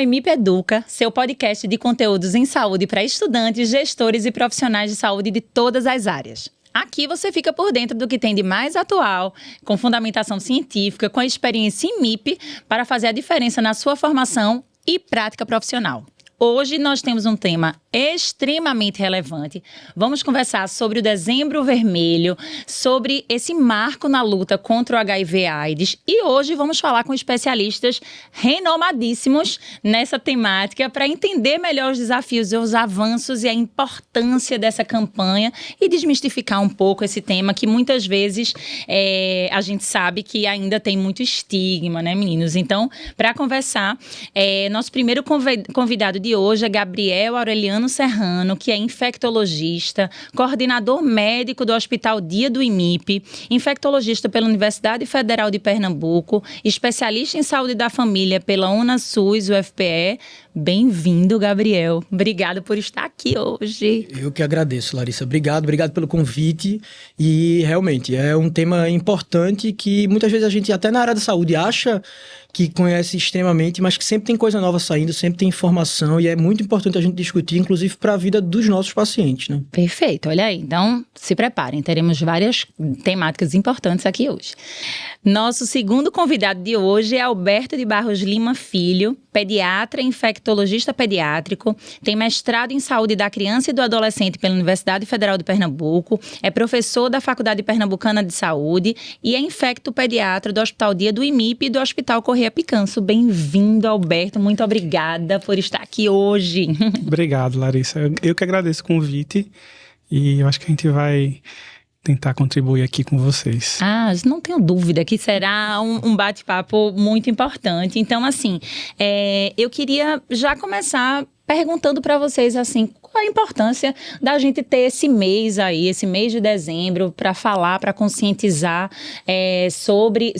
IMIP Educa, seu podcast de conteúdos em saúde para estudantes, gestores e profissionais de saúde de todas as áreas. Aqui você fica por dentro do que tem de mais atual, com fundamentação científica, com a experiência em IMIP, para fazer a diferença na sua formação e prática profissional. Hoje nós temos um tema extremamente relevante. Vamos conversar sobre o Dezembro Vermelho, sobre esse marco na luta contra o HIV/AIDS. E hoje vamos falar com especialistas renomadíssimos nessa temática para entender melhor os desafios, os avanços e a importância dessa campanha e desmistificar um pouco esse tema que muitas vezes a gente sabe que ainda tem muito estigma, né, meninos? Então, para conversar, nosso primeiro convidado de hoje é Gabriel Aureliano Serrano, que é infectologista, coordenador médico do Hospital Dia do IMIP, infectologista pela Universidade Federal de Pernambuco, especialista em saúde da família pela UNASUS, UFPE. Bem-vindo, Gabriel. Obrigada por estar aqui hoje. Eu que agradeço, Larissa. Obrigado pelo convite. E realmente é um tema importante que muitas vezes a gente até na área da saúde acha que conhece extremamente, mas que sempre tem coisa nova saindo, sempre tem informação e é muito importante a gente discutir, inclusive para a vida dos nossos pacientes, né? Perfeito, olha aí. Então, se preparem, teremos várias temáticas importantes aqui hoje. Nosso segundo convidado de hoje é Alberto de Barros Lima Filho, pediatra e infectologista pediátrico, tem mestrado em saúde da criança e do adolescente pela Universidade Federal de Pernambuco, é professor da Faculdade Pernambucana de Saúde e é infectopediatra do Hospital Dia do IMIP e do Hospital Correia Picanço. Bem-vindo, Alberto. Muito obrigada por estar aqui hoje. Obrigado, Larissa. Eu que agradeço o convite e eu acho que a gente vai tentar contribuir aqui com vocês. Não tenho dúvida que será um bate-papo muito importante. Então, assim, eu queria já começar perguntando para vocês, assim, qual a importância da gente ter esse mês aí, esse mês de dezembro, para falar, para conscientizar sobre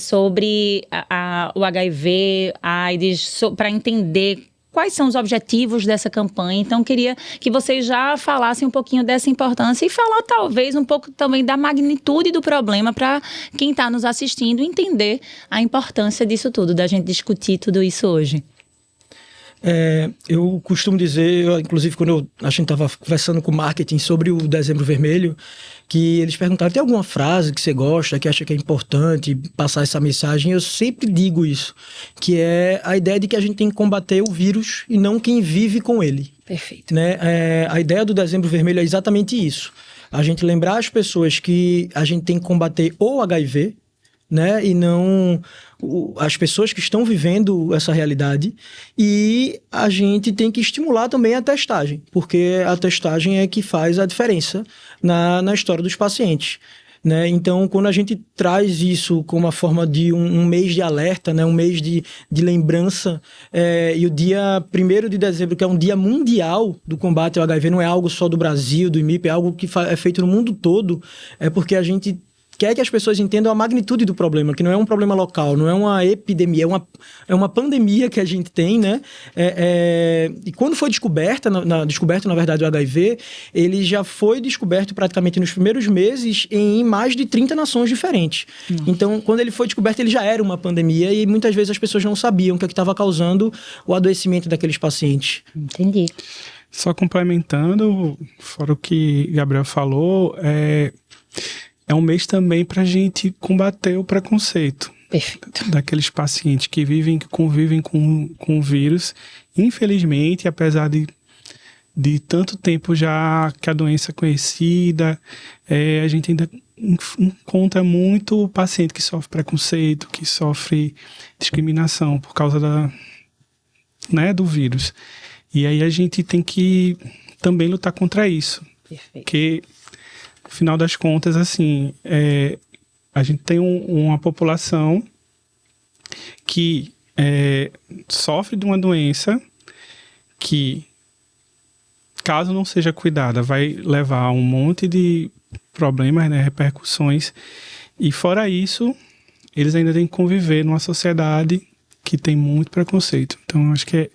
o HIV, AIDS, para entender quais são os objetivos dessa campanha. Então, queria que vocês já falassem um pouquinho dessa importância e falar talvez um pouco também da magnitude do problema para quem está nos assistindo entender a importância disso tudo, da gente discutir tudo isso hoje. Eu costumo dizer, inclusive quando a gente estava conversando com o marketing sobre o Dezembro Vermelho, que eles perguntaram, tem alguma frase que você gosta, que acha que é importante passar essa mensagem? Eu sempre digo isso, que é a ideia de que a gente tem que combater o vírus e não quem vive com ele. Perfeito. Né? A ideia do Dezembro Vermelho é exatamente isso. A gente lembrar as pessoas que a gente tem que combater o HIV, né? E não as pessoas que estão vivendo essa realidade, e a gente tem que estimular também a testagem, porque a testagem é que faz a diferença na história dos pacientes, né? Então, quando a gente traz isso como uma forma de um mês de alerta, né? Um mês de lembrança, e o dia 1º de dezembro, que é um dia mundial do combate ao HIV, não é algo só do Brasil, do IMIP, é algo que é feito no mundo todo, é porque a gente quer que as pessoas entendam a magnitude do problema, que não é um problema local, não é uma epidemia, é uma pandemia que a gente tem, né? E quando foi descoberto, na verdade, o HIV, ele já foi descoberto praticamente nos primeiros meses em mais de 30 nações diferentes. Então, quando ele foi descoberto, ele já era uma pandemia e muitas vezes as pessoas não sabiam o que estava causando o adoecimento daqueles pacientes. Entendi. Só complementando, fora o que Gabriel falou, é um mês também para a gente combater o preconceito. Perfeito. Daqueles pacientes que convivem com o vírus. Infelizmente, apesar de tanto tempo já que a doença é conhecida, a gente ainda encontra muito paciente que sofre preconceito, que sofre discriminação por causa do vírus. E aí a gente tem que também lutar contra isso. Perfeito. Porque, no final das contas, assim, a gente tem uma população que sofre de uma doença que, caso não seja cuidada, vai levar a um monte de problemas, né, repercussões. E fora isso, eles ainda têm que conviver numa sociedade que tem muito preconceito. Então, acho que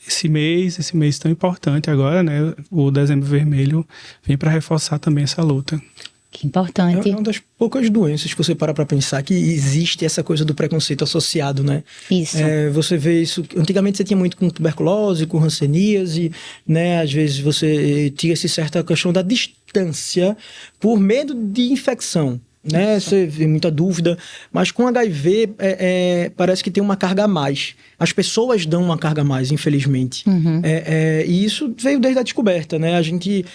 esse mês tão importante agora, né, o Dezembro Vermelho, vem para reforçar também essa luta. Que importante. É uma das poucas doenças que você para pensar que existe essa coisa do preconceito associado, né? Isso. Você vê isso... Antigamente você tinha muito com tuberculose, com hanseníase, né? Às vezes você tinha essa certa questão da distância por medo de infecção, né? Você vê muita dúvida, mas com HIV parece que tem uma carga a mais. As pessoas dão uma carga a mais, infelizmente. E isso veio desde a descoberta, né? A gente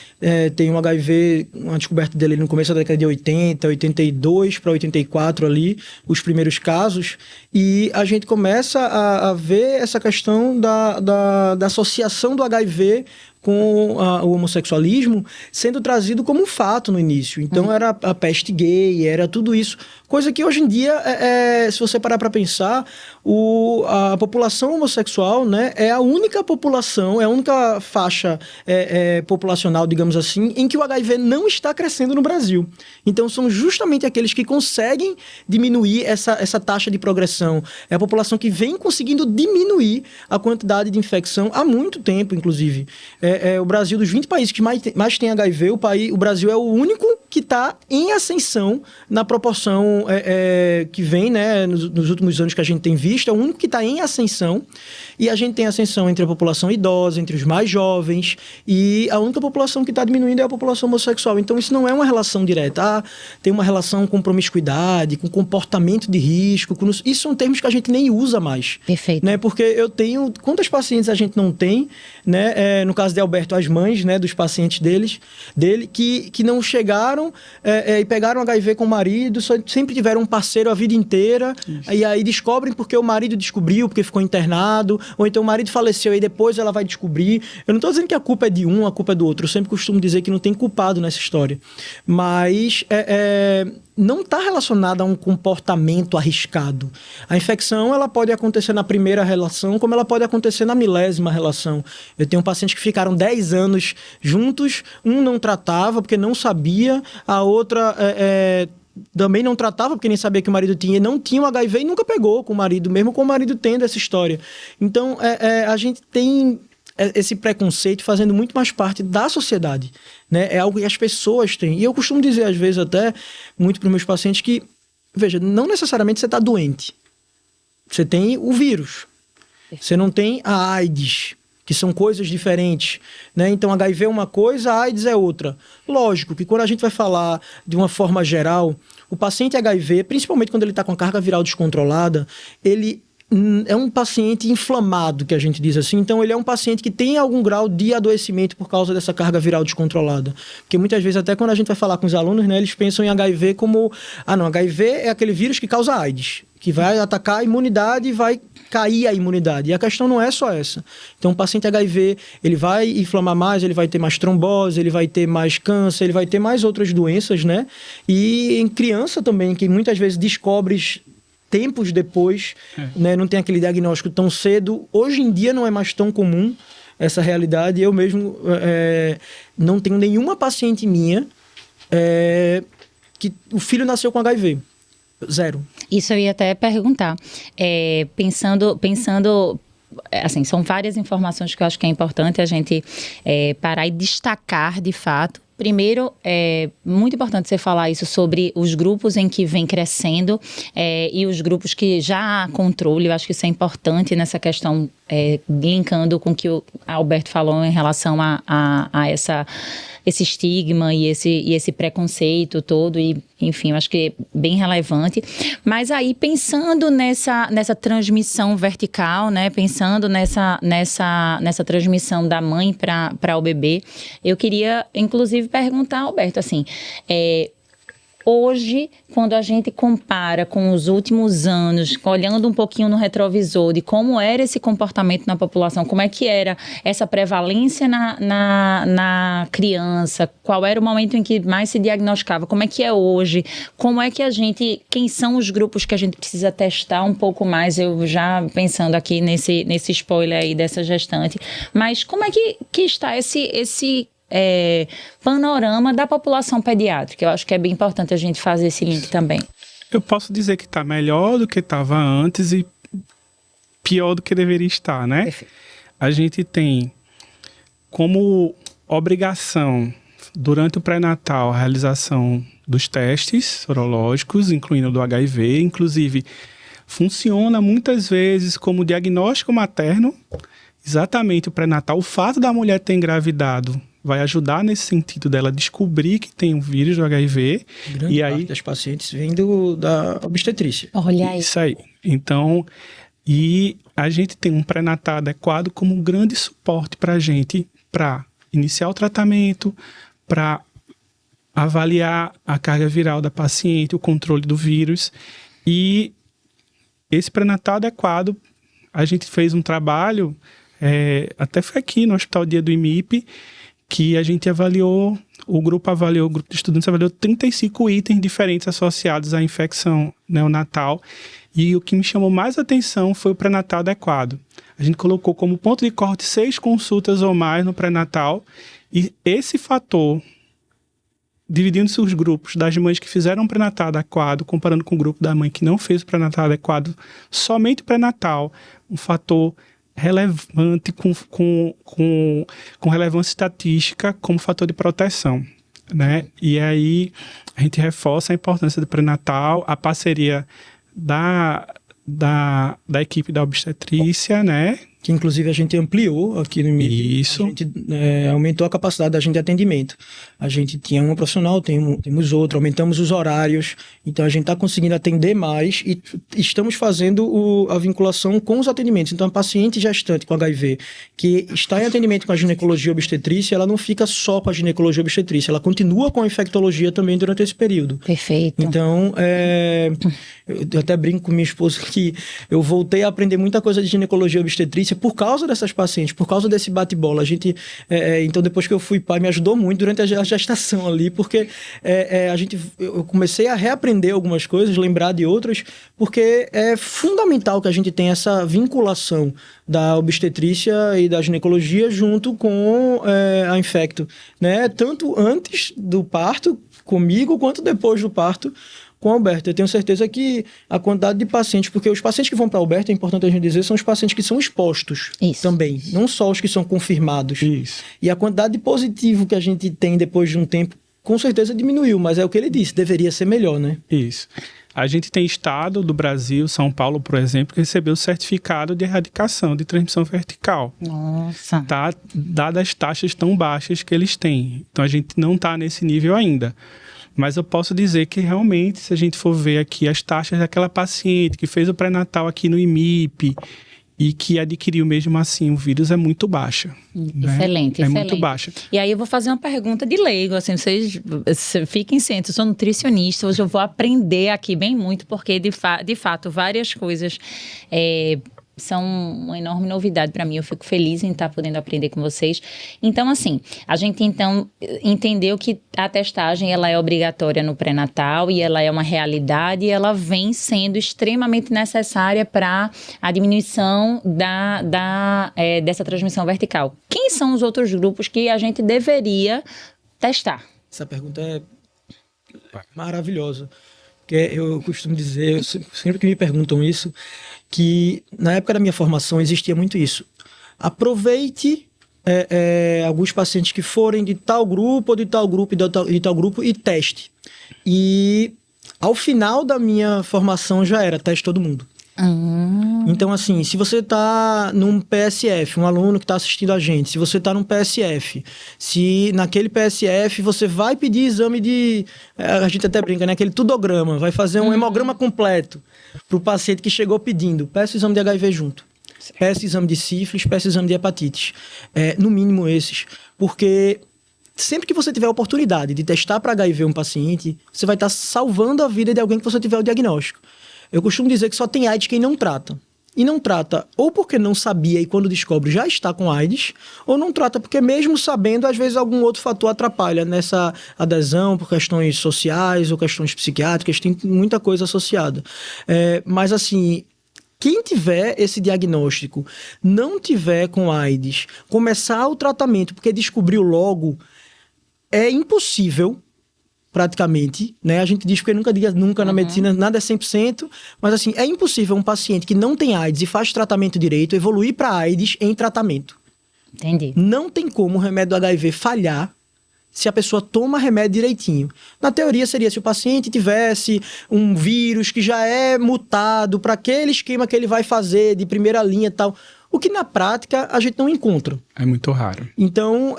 tem um HIV, uma descoberta dele no começo da década de 80, 82 para 84 ali, os primeiros casos, e a gente começa a ver essa questão da associação do HIV com o homossexualismo sendo trazido como um fato no início. Então era a peste gay, era tudo isso. Coisa que hoje em dia, se você parar para pensar, a população homossexual, né, é a única população, é a única faixa populacional, digamos assim, em que o HIV não está crescendo no Brasil. Então são justamente aqueles que conseguem diminuir essa taxa de progressão. É a população que vem conseguindo diminuir a quantidade de infecção há muito tempo, inclusive. O Brasil, dos 20 países que mais tem HIV, o Brasil é o único que está em ascensão na proporção que vem, né, nos últimos anos que a gente tem visto, é o único que está em ascensão. E a gente tem ascensão entre a população idosa, entre os mais jovens, e a única população que está diminuindo é a população homossexual. Então isso não é uma relação direta. Tem uma relação com promiscuidade, com comportamento de risco. Isso são termos que a gente nem usa mais. Perfeito. Né? Porque eu tenho... Quantas pacientes a gente não tem, né? No caso de Alberto, as mães, né, dos pacientes dele, que não chegaram e pegaram HIV com o marido, sempre tiveram um parceiro a vida inteira, e aí descobrem porque o marido descobriu, porque ficou internado, ou então o marido faleceu e depois ela vai descobrir. Eu não estou dizendo que a culpa é de um, a culpa é do outro. Eu sempre costumo dizer que não tem culpado nessa história. Mas não está relacionada a um comportamento arriscado. A infecção ela pode acontecer na primeira relação, como ela pode acontecer na milésima relação. Eu tenho pacientes que ficaram 10 anos juntos, um não tratava porque não sabia, a outra também não tratava porque nem sabia que o marido tinha, não tinha o HIV e nunca pegou com o marido, mesmo com o marido tendo essa história. Então, a gente tem esse preconceito fazendo muito mais parte da sociedade, né? É algo que as pessoas têm. E eu costumo dizer, às vezes, até muito para os meus pacientes que, veja, não necessariamente você está doente. Você tem o vírus. Você não tem a AIDS, que são coisas diferentes, né? Então, HIV é uma coisa, a AIDS é outra. Lógico que quando a gente vai falar de uma forma geral, o paciente HIV, principalmente quando ele está com a carga viral descontrolada, ele é um paciente inflamado, que a gente diz assim. Então, ele é um paciente que tem algum grau de adoecimento por causa dessa carga viral descontrolada. Porque muitas vezes, até quando a gente vai falar com os alunos, né, eles pensam em HIV como... HIV é aquele vírus que causa AIDS, que vai atacar a imunidade e vai cair a imunidade. E a questão não é só essa. Então, o paciente HIV, ele vai inflamar mais, ele vai ter mais trombose, ele vai ter mais câncer, ele vai ter mais outras doenças, né? E em criança também, que muitas vezes descobre tempos depois, né? Não tem aquele diagnóstico tão cedo. Hoje em dia não é mais tão comum essa realidade. Eu mesmo não tenho nenhuma paciente minha que o filho nasceu com HIV. Zero. Isso eu ia até perguntar. Pensando, assim, são várias informações que eu acho que é importante a gente parar e destacar de fato. Primeiro, é muito importante você falar isso sobre os grupos em que vem crescendo e os grupos que já há controle. Eu acho que isso é importante nessa questão, linkando com o que o Alberto falou em relação a esse estigma e esse preconceito todo, e enfim, eu acho que é bem relevante. Mas aí, pensando nessa transmissão vertical, né, pensando nessa transmissão da mãe para o bebê, eu queria, inclusive, perguntar, Alberto, assim, hoje, quando a gente compara com os últimos anos, olhando um pouquinho no retrovisor de como era esse comportamento na população, como é que era essa prevalência na criança, qual era o momento em que mais se diagnosticava, como é que é hoje, como é que quem são os grupos que a gente precisa testar um pouco mais, eu já pensando aqui nesse spoiler aí dessa gestante, mas como é que está esse panorama da população pediátrica? Eu acho que é bem importante a gente fazer esse link também. Eu posso dizer que está melhor do que estava antes e pior do que deveria estar, né? Perfeito. A gente tem como obrigação durante o pré-natal, a realização dos testes sorológicos, incluindo o do HIV, inclusive funciona muitas vezes como diagnóstico materno, exatamente o pré-natal. O fato da mulher ter engravidado vai ajudar nesse sentido dela descobrir que tem o vírus do HIV. Grande e parte aí das pacientes vem da obstetrícia. Olha aí. Isso aí. Então, e a gente tem um pré-natal adequado como um grande suporte para a gente, para iniciar o tratamento, para avaliar a carga viral da paciente, o controle do vírus. E esse pré-natal adequado, a gente fez um trabalho, até foi aqui no Hospital Dia do IMIP, que a gente avaliou, o grupo de estudantes avaliou 35 itens diferentes associados à infecção neonatal. E o que me chamou mais atenção foi o pré-natal adequado. A gente colocou como ponto de corte 6 consultas ou mais no pré-natal. E esse fator, dividindo-se os grupos das mães que fizeram um pré-natal adequado, comparando com o grupo da mãe que não fez o pré-natal adequado, somente o pré-natal, um fator relevante com relevância estatística como fator de proteção, né? E aí a gente reforça a importância do pré-natal, a parceria da equipe da obstetrícia, né? Que inclusive a gente ampliou aqui no IMIP. Isso. A gente aumentou a capacidade da gente de atendimento. A gente tinha uma profissional, temos outra, aumentamos os horários, então a gente está conseguindo atender mais e estamos fazendo a vinculação com os atendimentos. Então a paciente gestante com HIV que está em atendimento com a ginecologia obstetrícia, ela não fica só com a ginecologia obstetrícia, ela continua com a infectologia também durante esse período. Perfeito. Então, eu até brinco com minha esposa que eu voltei a aprender muita coisa de ginecologia obstetrícia por causa dessas pacientes, por causa desse bate-bola. Então, depois que eu fui pai, me ajudou muito durante a gestação ali, porque eu comecei a reaprender algumas coisas, lembrar de outras, porque é fundamental que a gente tenha essa vinculação da obstetrícia e da ginecologia junto com a infecto, né? Tanto antes do parto comigo, quanto depois do parto com a Alberta. Eu tenho certeza que a quantidade de pacientes, porque os pacientes que vão para a Alberta, é importante a gente dizer, são os pacientes que são expostos. Isso. Também, não só os que são confirmados. Isso. E a quantidade de positivo que a gente tem depois de um tempo, com certeza diminuiu, mas é o que ele disse, deveria ser melhor, né? Isso. A gente tem estado do Brasil, São Paulo, por exemplo, que recebeu o certificado de erradicação de transmissão vertical. Nossa. Tá? Dadas as taxas tão baixas que eles têm. Então, a gente não está nesse nível ainda. Mas eu posso dizer que realmente, se a gente for ver aqui as taxas daquela paciente que fez o pré-natal aqui no IMIP e que adquiriu mesmo assim o vírus, é muito baixa. Excelente, né? excelente. Muito baixa. E aí eu vou fazer uma pergunta de leigo, assim, vocês fiquem cientes, eu sou nutricionista, hoje eu vou aprender aqui bem muito, porque de fato várias coisas são uma enorme novidade para mim. Eu fico feliz em estar podendo aprender com vocês. Então, assim, a gente entendeu que a testagem ela é obrigatória no pré-natal e ela é uma realidade e ela vem sendo extremamente necessária para a diminuição dessa transmissão vertical. Quem são os outros grupos que a gente deveria testar? Essa pergunta é maravilhosa. Porque eu costumo dizer, sempre que me perguntam isso, que na época da minha formação existia muito isso. Aproveite alguns pacientes que forem de tal grupo, ou de tal grupo, de tal grupo, e teste. E ao final da minha formação já era, teste todo mundo. Então, assim, se você está num PSF, um aluno que está assistindo a gente, se você está num PSF, se naquele PSF você vai pedir exame a gente até brinca, né? Aquele tudograma, vai fazer um hemograma completo para o paciente que chegou pedindo, peça o exame de HIV junto. Peça o exame de sífilis, peça o exame de hepatite. No mínimo esses. Porque sempre que você tiver a oportunidade de testar para HIV um paciente, você vai estar salvando a vida de alguém que você tiver o diagnóstico. Eu costumo dizer que só tem AIDS quem não trata. E não trata ou porque não sabia e quando descobre já está com AIDS, ou não trata porque mesmo sabendo, às vezes algum outro fator atrapalha nessa adesão por questões sociais ou questões psiquiátricas, tem muita coisa associada. Mas assim, quem tiver esse diagnóstico, não tiver com AIDS, começar o tratamento porque descobriu logo, é impossível praticamente, né? A gente diz porque nunca diga nunca na medicina, nada é 100%, mas assim, é impossível um paciente que não tem AIDS e faz tratamento direito evoluir para AIDS em tratamento. Entendi. Não tem como o remédio do HIV falhar se a pessoa toma remédio direitinho. Na teoria seria se o paciente tivesse um vírus que já é mutado para aquele esquema que ele vai fazer de primeira linha e tal. O que na prática a gente não encontra. É muito raro. Então,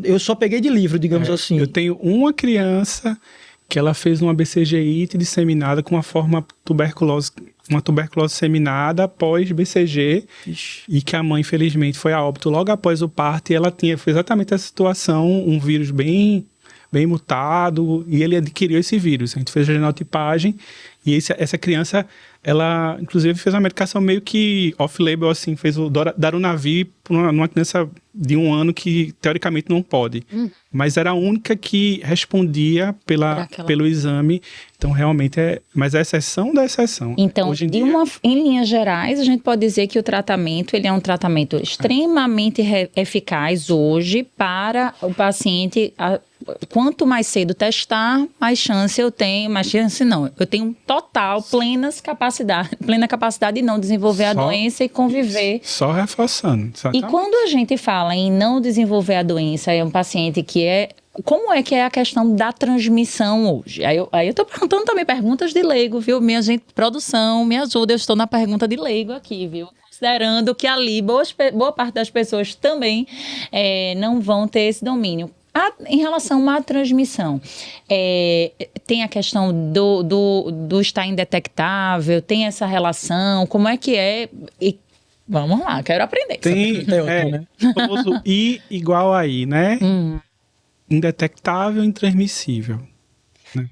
eu só peguei de livro, digamos assim. Eu tenho uma criança que ela fez uma BCG-IT disseminada com uma tuberculose disseminada após BCG. Ixi. E que a mãe, infelizmente, foi a óbito logo após o parto e ela foi exatamente essa situação, um vírus bem mutado, e ele adquiriu esse vírus. A gente fez a genotipagem e essa criança, ela inclusive fez uma medicação meio que off-label, assim, fez o Darunavir numa criança de 1 ano que teoricamente não pode. Mas era a única que respondia pelo exame. Então, realmente mas é a exceção da exceção. Então, hoje em dia, em linhas gerais, a gente pode dizer que o tratamento ele é um tratamento extremamente eficaz hoje para o paciente. Quanto mais cedo testar, mais chance eu tenho. Mais chance não. Eu tenho plena capacidade de não desenvolver a doença e conviver. Só reforçando. E quando a gente fala em não desenvolver a doença, é um paciente que como é que é a questão da transmissão hoje? Aí eu tô perguntando também perguntas de leigo, viu? Minha gente, produção, me ajuda, eu estou na pergunta de leigo aqui, viu? Considerando que ali boa parte das pessoas também não vão ter esse domínio. Em relação à transmissão, tem a questão do estar indetectável, tem essa relação, como é que é? Vamos lá, quero aprender. Tem, né? famoso I igual a I, né? Indetectável e intransmissível. Né?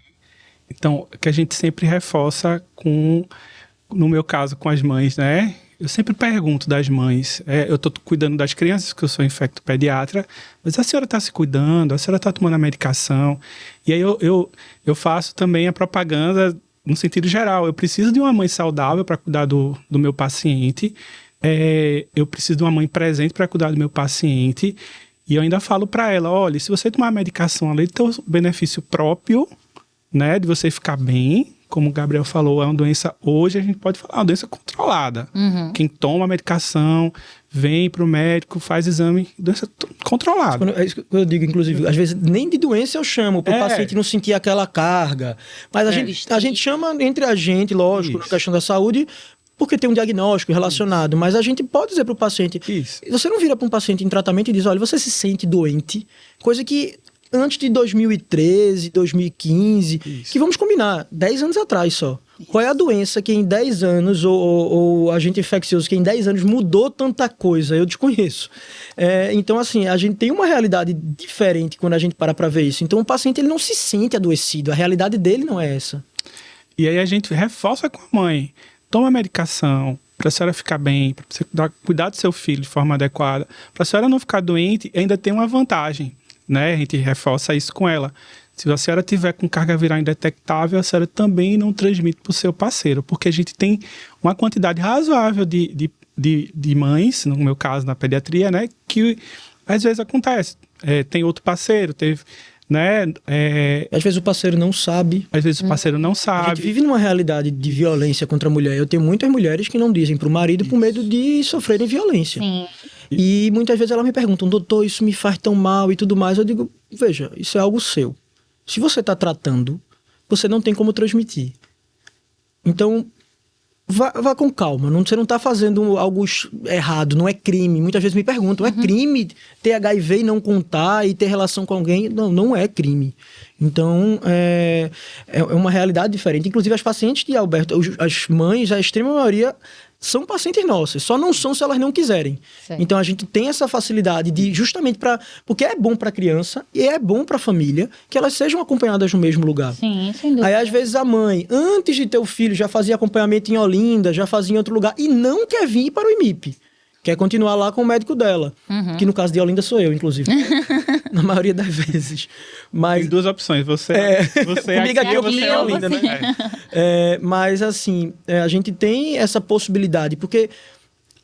Então, que a gente sempre reforça no meu caso, com as mães, né? Eu sempre pergunto das mães, eu estou cuidando das crianças, que eu sou infectopediatra, mas a senhora está se cuidando, a senhora está tomando a medicação? E aí eu faço também a propaganda no sentido geral. Eu preciso de uma mãe saudável para cuidar do meu paciente, eu preciso de uma mãe presente para cuidar do meu paciente, e eu ainda falo para ela, olha, se você tomar a medicação além do seu benefício próprio, né, de você ficar bem, como o Gabriel falou, é uma doença, hoje a gente pode falar, é uma doença controlada. Quem toma a medicação, vem para o médico, faz exame, doença controlada. É isso que eu digo, inclusive, às vezes nem de doença eu chamo, para o paciente não sentir aquela carga. Mas a gente chama entre a gente, lógico, na questão da saúde, porque tem um diagnóstico relacionado, mas a gente pode dizer para o paciente, você não vira para um paciente em tratamento e diz, olha, você se sente doente, coisa que antes de 2013, 2015, que vamos combinar, 10 anos atrás só. Qual é a doença que em 10 anos, ou agente infeccioso que em 10 anos mudou tanta coisa? Eu desconheço. Então, assim, a gente tem uma realidade diferente quando a gente para ver isso. Então, o paciente ele não se sente adoecido, a realidade dele não é essa. E aí a gente reforça com a mãe, toma a medicação, para a senhora ficar bem, para você cuidar do seu filho de forma adequada, para a senhora não ficar doente, ainda tem uma vantagem. Né? A gente reforça isso com ela. Se a senhora tiver com carga viral indetectável, a senhora também não transmite para o seu parceiro, porque a gente tem uma quantidade razoável de mães, no meu caso, na pediatria, né? Que às vezes acontece. Tem outro parceiro, teve... Né? Às vezes o parceiro não sabe. Às vezes o parceiro não sabe. A gente vive numa realidade de violência contra a mulher. Eu tenho muitas mulheres que não dizem para o marido por medo de sofrerem violência. Sim. E muitas vezes elas me perguntam, doutor, isso me faz tão mal e tudo mais. Eu digo, veja, isso é algo seu. Se você está tratando, você não tem como transmitir. Então, vá com calma. Você não está fazendo algo errado, não é crime. Muitas vezes me perguntam, é crime ter HIV e não contar e ter relação com alguém? Não, não é crime. Então, é uma realidade diferente. Inclusive, as pacientes de Alberto, as mães, a extrema maioria... são pacientes nossas, só não são se elas não quiserem. Certo. Então a gente tem essa facilidade de justamente porque é bom para a criança e é bom para a família que elas sejam acompanhadas no mesmo lugar. Sim, sem dúvida. Aí às vezes a mãe, antes de ter o filho, já fazia acompanhamento em Olinda, já fazia em outro lugar e não quer vir para o IMIP. Quer continuar lá com o médico dela. Que no caso de Olinda sou eu, inclusive. Na maioria das vezes. Mas, tem duas opções. Você comigo aqui ou você é Olinda, né? Mas assim, a gente tem essa possibilidade, porque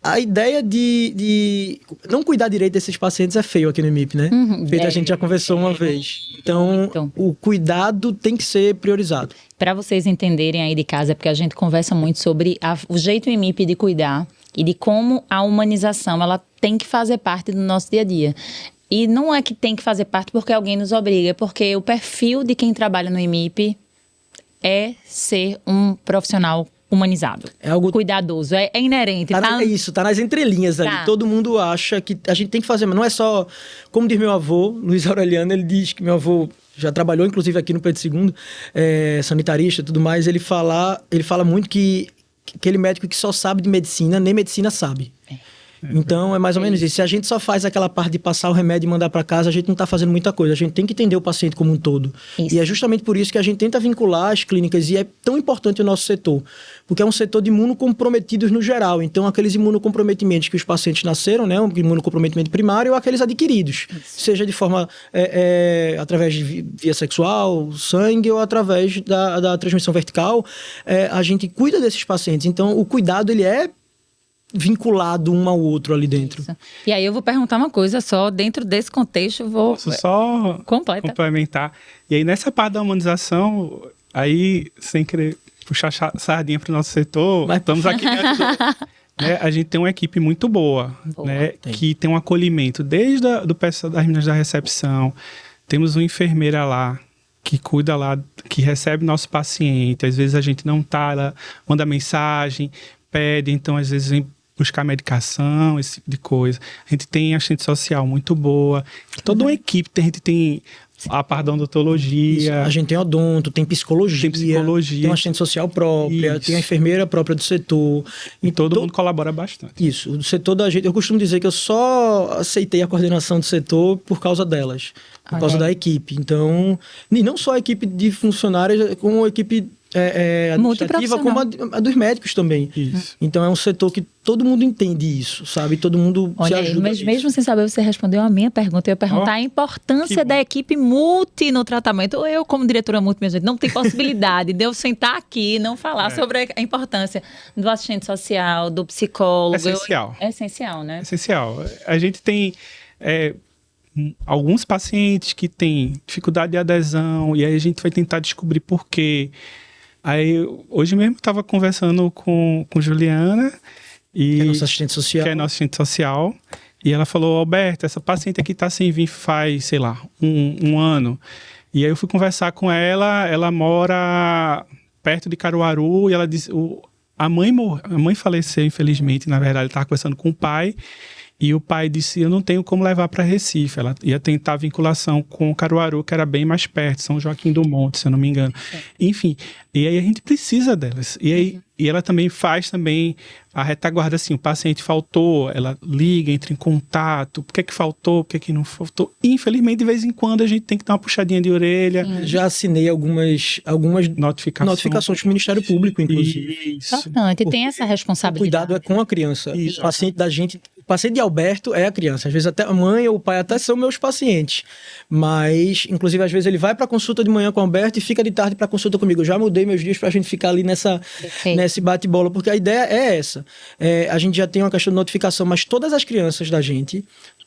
a ideia de não cuidar direito desses pacientes é feio aqui no IMIP, né? A gente já conversou uma vez. Então, o cuidado tem que ser priorizado. Para vocês entenderem aí de casa, porque a gente conversa muito sobre o jeito IMIP de cuidar e de como a humanização ela tem que fazer parte do nosso dia a dia. E não é que tem que fazer parte porque alguém nos obriga, é porque o perfil de quem trabalha no IMIP é ser um profissional humanizado, É algo cuidadoso, é inerente. É isso, tá nas entrelinhas ali. Tá. Todo mundo acha que a gente tem que fazer, mas não é só... Como diz meu avô, Luiz Aureliano, ele diz que meu avô já trabalhou, inclusive, aqui no Pedro II, sanitarista e tudo mais, ele fala muito que aquele médico que só sabe de medicina, nem medicina sabe. Então, é mais ou menos isso. Se a gente só faz aquela parte de passar o remédio e mandar para casa, a gente não está fazendo muita coisa. A gente tem que entender o paciente como um todo. Isso. E é justamente por isso que a gente tenta vincular as clínicas. E é tão importante o nosso setor. Porque é um setor de imunocomprometidos no geral. Então, aqueles imunocomprometimentos que os pacientes nasceram, né? Um imunocomprometimento primário ou aqueles adquiridos. Isso. Seja de forma através de via sexual, sangue ou através da transmissão vertical. A gente cuida desses pacientes. Então, o cuidado, ele é vinculado um ao outro ali dentro. Isso. E aí eu vou perguntar uma coisa só, dentro desse contexto, eu vou... Posso só complementar. E aí, nessa parte da humanização, aí, sem querer puxar sardinha para o nosso setor, mas estamos aqui né, a gente tem uma equipe muito boa, né, que tem um acolhimento desde do pessoal das meninas da recepção, temos uma enfermeira lá, que cuida lá, que recebe nosso paciente, às vezes a gente não tá, ela manda mensagem, pede, então às vezes vem buscar medicação, esse tipo de coisa. A gente tem assistente social muito boa. Toda uma equipe, a gente tem a parte da odontologia. Isso. A gente tem odonto, tem psicologia. Tem uma assistente social própria, tem a enfermeira própria do setor. E todo mundo colabora bastante. Isso. O setor da gente... Eu costumo dizer que eu só aceitei a coordenação do setor por causa delas. Por causa da equipe. Então, e não só a equipe de funcionários, como a equipe... administrativa, como a dos médicos também. Isso. Então é um setor que todo mundo entende isso, sabe? Todo mundo se ajuda. Mas mesmo sem saber, você respondeu a minha pergunta. Eu ia perguntar a importância da equipe multi no tratamento. Eu, como diretora multi, minha gente, não tem possibilidade de eu sentar aqui e não falar sobre a importância do assistente social, do psicólogo. Essencial. É essencial, né? Essencial. A gente tem... alguns pacientes que têm dificuldade de adesão, e aí a gente vai tentar descobrir por quê. Aí, hoje mesmo, estava conversando com Juliana, que é nossa assistente social. E ela falou: Alberto, essa paciente aqui está sem vir faz, sei lá, um ano. E aí eu fui conversar com ela mora perto de Caruaru, e ela disse... A mãe faleceu, infelizmente, na verdade, estava conversando com o pai, e o pai disse: eu não tenho como levar para Recife. Ela ia tentar vinculação com o Caruaru, que era bem mais perto, São Joaquim do Monte, se eu não me engano. Enfim, e aí a gente precisa delas. E aí e ela também faz a retaguarda, assim, o paciente faltou, ela liga, entra em contato, por que faltou, por que não faltou. Infelizmente, de vez em quando, a gente tem que dar uma puxadinha de orelha. Já assinei algumas notificações do Ministério Público, inclusive. Isso. Importante, tem essa responsabilidade. O cuidado é com a criança. Isso. O paciente da gente... O paciente de Alberto é a criança. Às vezes até a mãe ou o pai até são meus pacientes. Mas, inclusive, às vezes ele vai para consulta de manhã com o Alberto e fica de tarde para consulta comigo. Eu já mudei meus dias para a gente ficar ali nesse bate-bola, porque a ideia é essa. A gente já tem uma questão de notificação, mas todas as crianças da gente,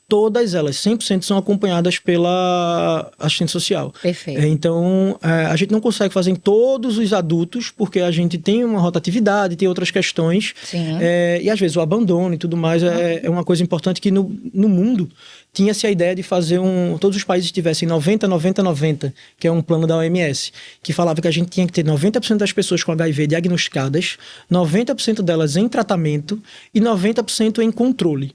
todas elas, 100% são acompanhadas pela assistente social. Perfeito. Então, a gente não consegue fazer em todos os adultos, porque a gente tem uma rotatividade, tem outras questões. Sim. E às vezes o abandono e tudo mais é uma coisa importante que no mundo tinha-se a ideia de fazer todos os países tivessem 90-90-90, que é um plano da OMS, que falava que a gente tinha que ter 90% das pessoas com HIV diagnosticadas, 90% delas em tratamento e 90% em controle.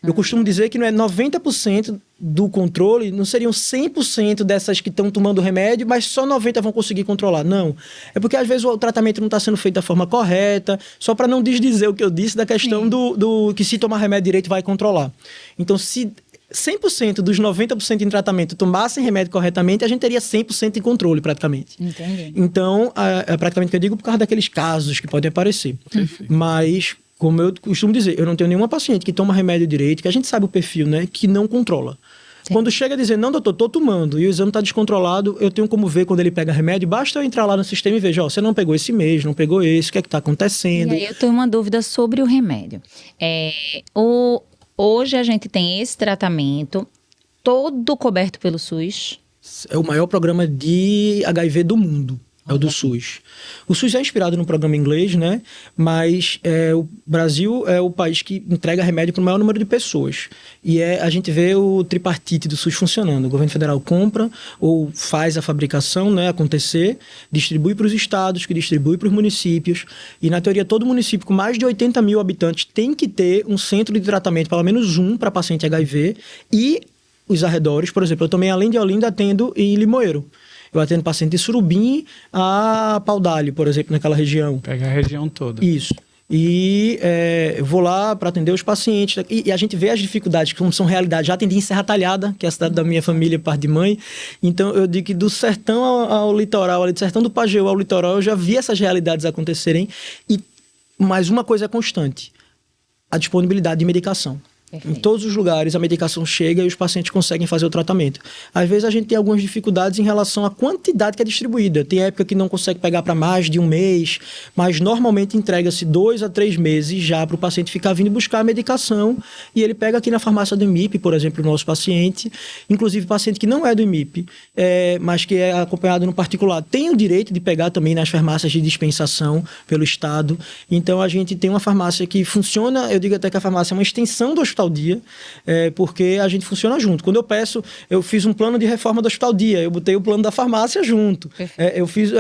Eu costumo dizer que não é 90% do controle, não seriam 100% dessas que estão tomando remédio, mas só 90% vão conseguir controlar. Não. É porque às vezes o tratamento não está sendo feito da forma correta, só para não desdizer o que eu disse da questão do que se tomar remédio direito vai controlar. Então, se 100% dos 90% em tratamento tomassem remédio corretamente, a gente teria 100% em controle, praticamente. Entendi. Então, praticamente o que eu digo por causa daqueles casos que podem aparecer. Mas... Como eu costumo dizer, eu não tenho nenhuma paciente que toma remédio direito, que a gente sabe o perfil, né? Que não controla. Sim. Quando chega a dizer, não, doutor, tô tomando, e o exame tá descontrolado, eu tenho como ver quando ele pega remédio, basta eu entrar lá no sistema e ver, você não pegou esse mês, não pegou esse, o que é que tá acontecendo? E aí eu tenho uma dúvida sobre o remédio. Hoje a gente tem esse tratamento todo coberto pelo SUS. É o maior programa de HIV do mundo. É o do SUS. O SUS é inspirado no programa inglês, né? Mas o Brasil é o país que entrega remédio para o maior número de pessoas. E a gente vê o tripartite do SUS funcionando. O governo federal compra ou faz a fabricação, né, acontecer, distribui para os estados, que distribui para os municípios. E, na teoria, todo município com mais de 80 mil habitantes tem que ter um centro de tratamento, pelo menos um, para paciente HIV. E os arredores, por exemplo, eu também, além de Olinda, atendo em Limoeiro. Eu atendo paciente de Surubim a Paudalho, por exemplo, naquela região. Pega a região toda. Isso. E eu vou lá para atender os pacientes. E a gente vê as dificuldades, como são realidade. Já atendi em Serra Talhada, que é a cidade da minha família, parte de mãe. Então, eu digo que do sertão ao litoral, ali do sertão do Pajeú ao litoral, eu já vi essas realidades acontecerem. Mas uma coisa é constante: a disponibilidade de medicação. Perfeito. Em todos os lugares a medicação chega e os pacientes conseguem fazer o tratamento. Às vezes a gente tem algumas dificuldades em relação à quantidade que é distribuída. Tem época que não consegue pegar para mais de um mês, mas normalmente entrega-se 2 a 3 meses já para o paciente ficar vindo buscar a medicação e ele pega aqui na farmácia do IMIP, por exemplo, o nosso paciente, inclusive paciente que não é do IMIP, mas que é acompanhado no particular, tem o direito de pegar também nas farmácias de dispensação pelo Estado. Então a gente tem uma farmácia que funciona, eu digo até que a farmácia é uma extensão do Hospital Dia, porque a gente funciona junto. Quando eu fiz um plano de reforma do Hospital Dia, eu botei o plano da farmácia junto. Eu fiz,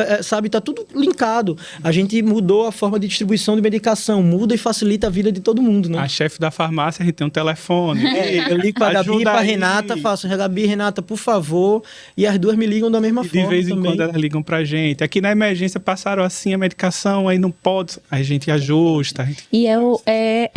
tá tudo linkado. A gente mudou a forma de distribuição de medicação, muda e facilita a vida de todo mundo, né? A chefe da farmácia, a gente tem um telefone. Eu ligo para a Gabi e para a Renata, faço, Gabi, Renata, por favor, e as duas me ligam da mesma forma. De vez em também. quando elas ligam pra gente. Aqui na emergência passaram assim a medicação, aí não pode, a gente ajusta. E é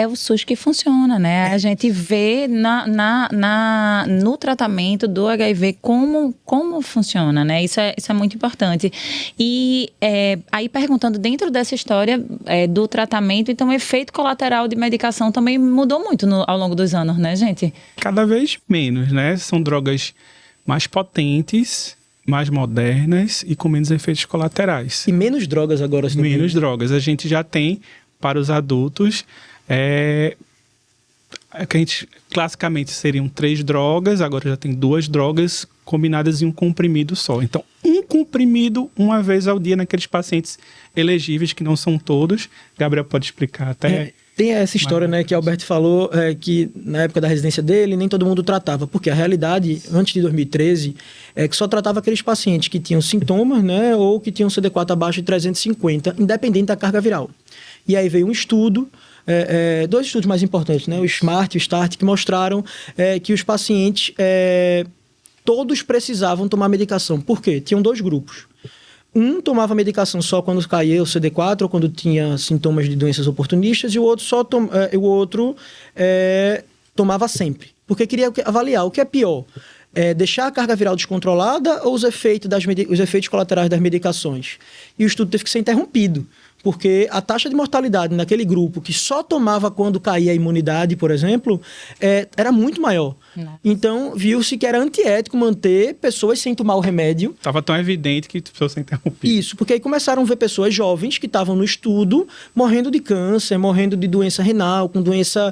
o SUS que funciona, né? A gente vê no tratamento do HIV como funciona, né? Isso é muito importante. E aí perguntando, dentro dessa história do tratamento, então o efeito colateral de medicação também mudou muito ao longo dos anos, né, gente? Cada vez menos, né? São drogas mais potentes, mais modernas e com menos efeitos colaterais. E menos drogas agora. Menos drogas. A gente já tem, para os adultos, que a gente classicamente seriam 3 drogas, agora já tem 2 drogas combinadas em um comprimido só. Então, um comprimido uma vez ao dia naqueles pacientes elegíveis, que não são todos. Gabriel pode explicar até. Tem essa história, né, que Alberto falou, que na época da residência dele, nem todo mundo tratava, porque a realidade, antes de 2013, é que só tratava aqueles pacientes que tinham sintomas, né, ou que tinham CD4 abaixo de 350, independente da carga viral. E aí veio um estudo, 2 estudos mais importantes, né, o SMART e o START, que mostraram que os pacientes todos precisavam tomar medicação. Por quê? Tinham 2 grupos. Um tomava medicação só quando caía o CD4 ou quando tinha sintomas de doenças oportunistas, e o outro tomava sempre. Porque queria avaliar o que é pior. Deixar a carga viral descontrolada ou os efeitos colaterais das medicações. E o estudo teve que ser interrompido, porque a taxa de mortalidade naquele grupo que só tomava quando caía a imunidade, por exemplo, era muito maior. Nossa. Então, viu-se que era antiético manter pessoas sem tomar o remédio. Estava tão evidente que precisou ser interrompido. Isso, porque aí começaram a ver pessoas jovens que estavam no estudo morrendo de câncer, morrendo de doença renal, com doença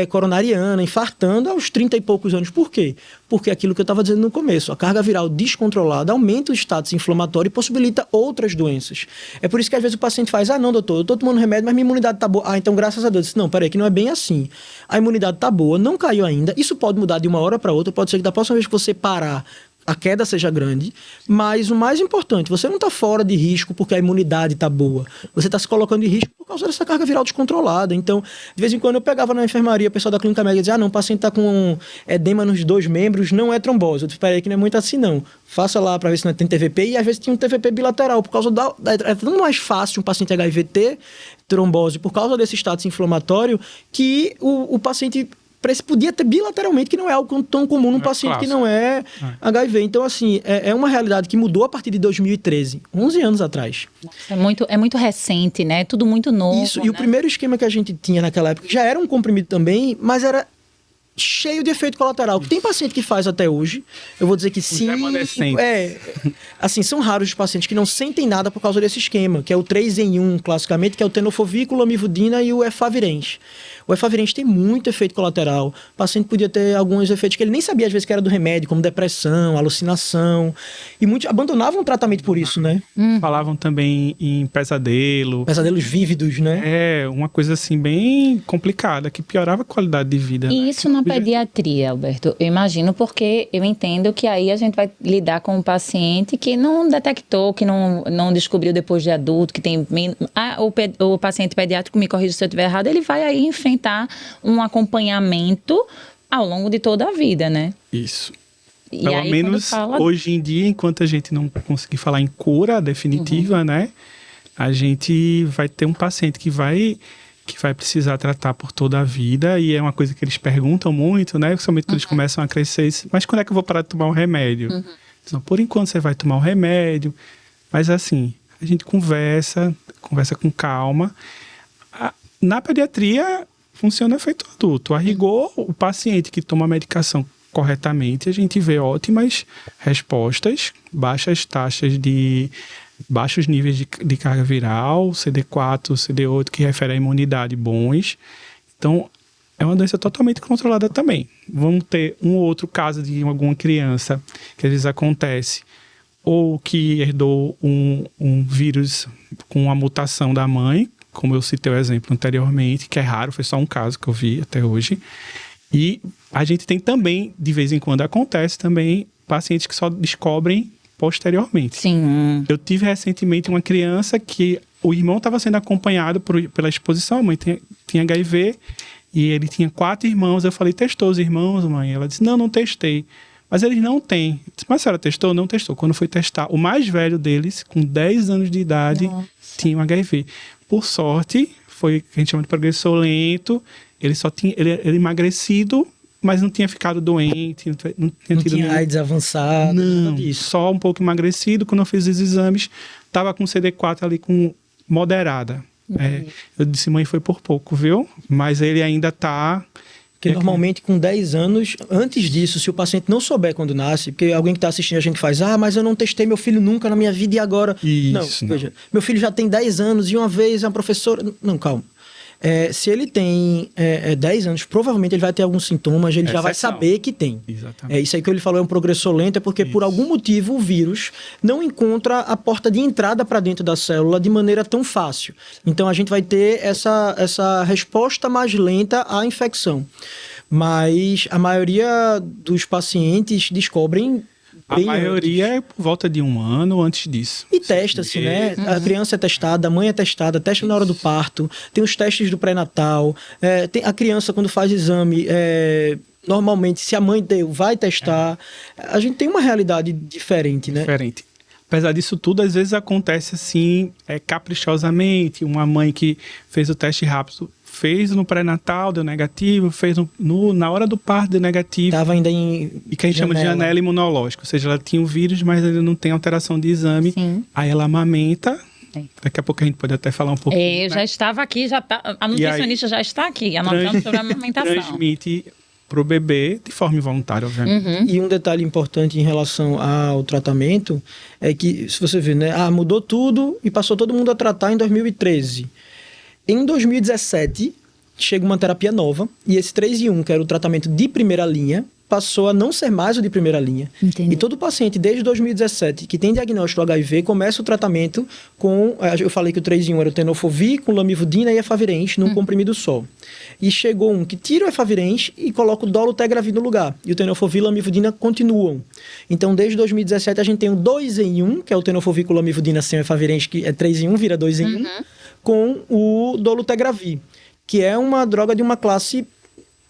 coronariana, infartando aos 30 e poucos anos. Por quê? Porque aquilo que eu estava dizendo no começo, a carga viral descontrolada aumenta o status inflamatório e possibilita outras doenças. É por isso que às vezes o paciente faz, não, doutor, eu estou tomando remédio, mas minha imunidade está boa. Então, graças a Deus. Não, peraí, que não é bem assim. A imunidade está boa, não caiu ainda. Isso pode mudar de uma hora para outra, pode ser que da próxima vez que você parar, a queda seja grande, mas o mais importante, você não está fora de risco porque a imunidade está boa. Você está se colocando em risco por causa dessa carga viral descontrolada. Então, de vez em quando eu pegava na enfermaria, o pessoal da clínica médica dizia, não, o paciente está com edema nos 2 membros, não é trombose. Eu disse, peraí, que não é muito assim não. Faça lá para ver se não tem TVP, e às vezes tinha um TVP bilateral, por causa é tão mais fácil um paciente HIV ter trombose por causa desse status inflamatório que o paciente podia ter bilateralmente, que não é algo tão comum num paciente clássico, que não é HIV. Então, assim, é uma realidade que mudou a partir de 2013, 11 anos atrás. Nossa, é muito recente, né? Tudo muito novo. Isso, e o primeiro esquema que a gente tinha naquela época já era um comprimido também, mas era cheio de efeito colateral. Tem paciente que faz até hoje, eu vou dizer que sim. Assim, são raros os pacientes que não sentem nada por causa desse esquema, que é o 3 em 1, classicamente, que é o tenofovir, lamivudina e o efavirenz. O efavirenz tem muito efeito colateral. O paciente podia ter alguns efeitos que ele nem sabia, às vezes, que era do remédio, como depressão, alucinação. E muitos abandonavam o tratamento por isso, né? Falavam também em pesadelo. Pesadelos vívidos, né? É, uma coisa assim bem complicada, que piorava a qualidade de vida. E isso na pediatria, Alberto, eu imagino, porque eu entendo que aí a gente vai lidar com um paciente que não detectou, que não descobriu depois de adulto, que tem... o paciente pediátrico, me corrija se eu estiver errado, ele vai aí enfrentar um acompanhamento ao longo de toda a vida, né? Isso. E Pelo aí, menos hoje em dia, enquanto a gente não conseguir falar em cura definitiva, né? A gente vai ter um paciente que vai precisar tratar por toda a vida, e é uma coisa que eles perguntam muito, né? Principalmente quando eles começam a crescer, mas quando é que eu vou parar de tomar o remédio? Então, por enquanto você vai tomar o remédio, mas assim, a gente conversa com calma. Na pediatria, funciona feito adulto. A rigor, o paciente que toma a medicação corretamente, a gente vê ótimas respostas, baixos níveis de carga viral, CD4, CD8, que refere à imunidade, bons. Então, é uma doença totalmente controlada também. Vamos ter um ou outro caso de alguma criança, que às vezes acontece, ou que herdou um vírus com uma mutação da mãe, como eu citei o exemplo anteriormente, que é raro, foi só um caso que eu vi até hoje. E a gente tem também, de vez em quando acontece também, pacientes que só descobrem posteriormente. Sim. Eu tive recentemente uma criança que o irmão estava sendo acompanhado pela exposição, a mãe tinha HIV, e ele tinha 4 irmãos. Eu falei, testou os irmãos, mãe? Ela disse, não testei. Mas eles não têm. Eu disse, mas a senhora testou? Não testou. Quando foi testar, o mais velho deles, com 10 anos de idade, tinha um HIV. Por sorte, foi o que a gente chama de progresso lento. Ele só tinha ele emagrecido, mas não tinha ficado doente, não tinha AIDS avançado, não, só um pouco emagrecido. Quando eu fiz os exames, estava com CD4 ali com moderada. Eu disse, mãe, foi por pouco, viu? Mas ele ainda está... Porque normalmente com 10 anos, antes disso, se o paciente não souber quando nasce, porque alguém que está assistindo a gente faz, mas eu não testei meu filho nunca na minha vida e agora... Isso, não. Veja, meu filho já tem 10 anos e uma vez a professora... Não, calma. Se ele tem 10 anos, provavelmente ele vai ter alguns sintomas, ele já vai saber que tem. Exatamente. Isso aí que ele falou é um progressor lento, é porque por algum motivo o vírus não encontra a porta de entrada para dentro da célula de maneira tão fácil. Então a gente vai ter essa resposta mais lenta à infecção. Mas a maioria dos pacientes descobrem... A maioria é por volta de 1 ano antes disso. E testa-se, né? A criança é testada, a mãe é testada, testa na hora do parto, tem os testes do pré-natal, a criança quando faz exame, normalmente se a mãe deu, vai testar. A gente tem uma realidade diferente, né? Diferente. Apesar disso tudo, às vezes acontece assim, caprichosamente, uma mãe que fez o teste rápido, fez no pré-natal, deu negativo, fez na hora do parto, deu negativo. Estava ainda em E que a gente chama de janela imunológica, ou seja, ela tinha o vírus, mas ainda não tem alteração de exame. Sim. Aí ela amamenta. Daqui a pouco a gente pode até falar um pouco. Eu já estava aqui, a nutricionista já está aqui, anotando sobre a amamentação. Transmite para o bebê de forma involuntária, obviamente. E um detalhe importante em relação ao tratamento é que, se você ver, né? Mudou tudo e passou todo mundo a tratar em 2013. Em 2017, chega uma terapia nova, e esse 3 em 1, que era o tratamento de primeira linha, passou a não ser mais o de primeira linha. Entendi. E todo paciente, desde 2017, que tem diagnóstico do HIV, começa o tratamento com... Eu falei que o 3 em 1 era o tenofovir, com lamivudina e efavirenz, num comprimido só. E chegou um que tira o efavirenz e coloca o dolutegravir no lugar. E o tenofovir e lamivudina continuam. Então, desde 2017, a gente tem o 2 em 1, que é o tenofovir com lamivudina sem o efavirenz, que é 3 em 1, vira 2 em 1, com o dolutegravir, que é uma droga de uma classe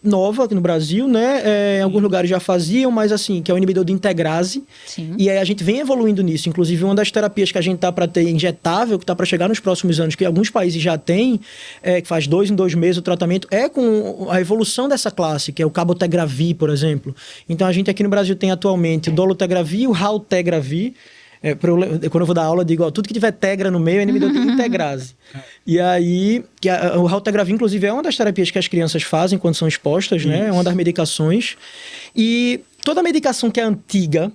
nova aqui no Brasil, né? Em alguns lugares já faziam, mas assim, que é o inibidor de integrase. Sim. E aí a gente vem evoluindo nisso. Inclusive, uma das terapias que a gente tá para ter injetável, que tá para chegar nos próximos anos, que alguns países já têm, que faz 2 em 2 meses o tratamento, é com a evolução dessa classe, que é o cabotegravir, por exemplo. Então, a gente aqui no Brasil tem atualmente o dolutegravir e o raltegravir. Quando eu vou dar aula, eu digo, tudo que tiver tegra no meio é inibidor de integrase. E aí, o raltegravir, inclusive, é uma das terapias que as crianças fazem quando são expostas, né? É uma das medicações. E toda medicação que é antiga,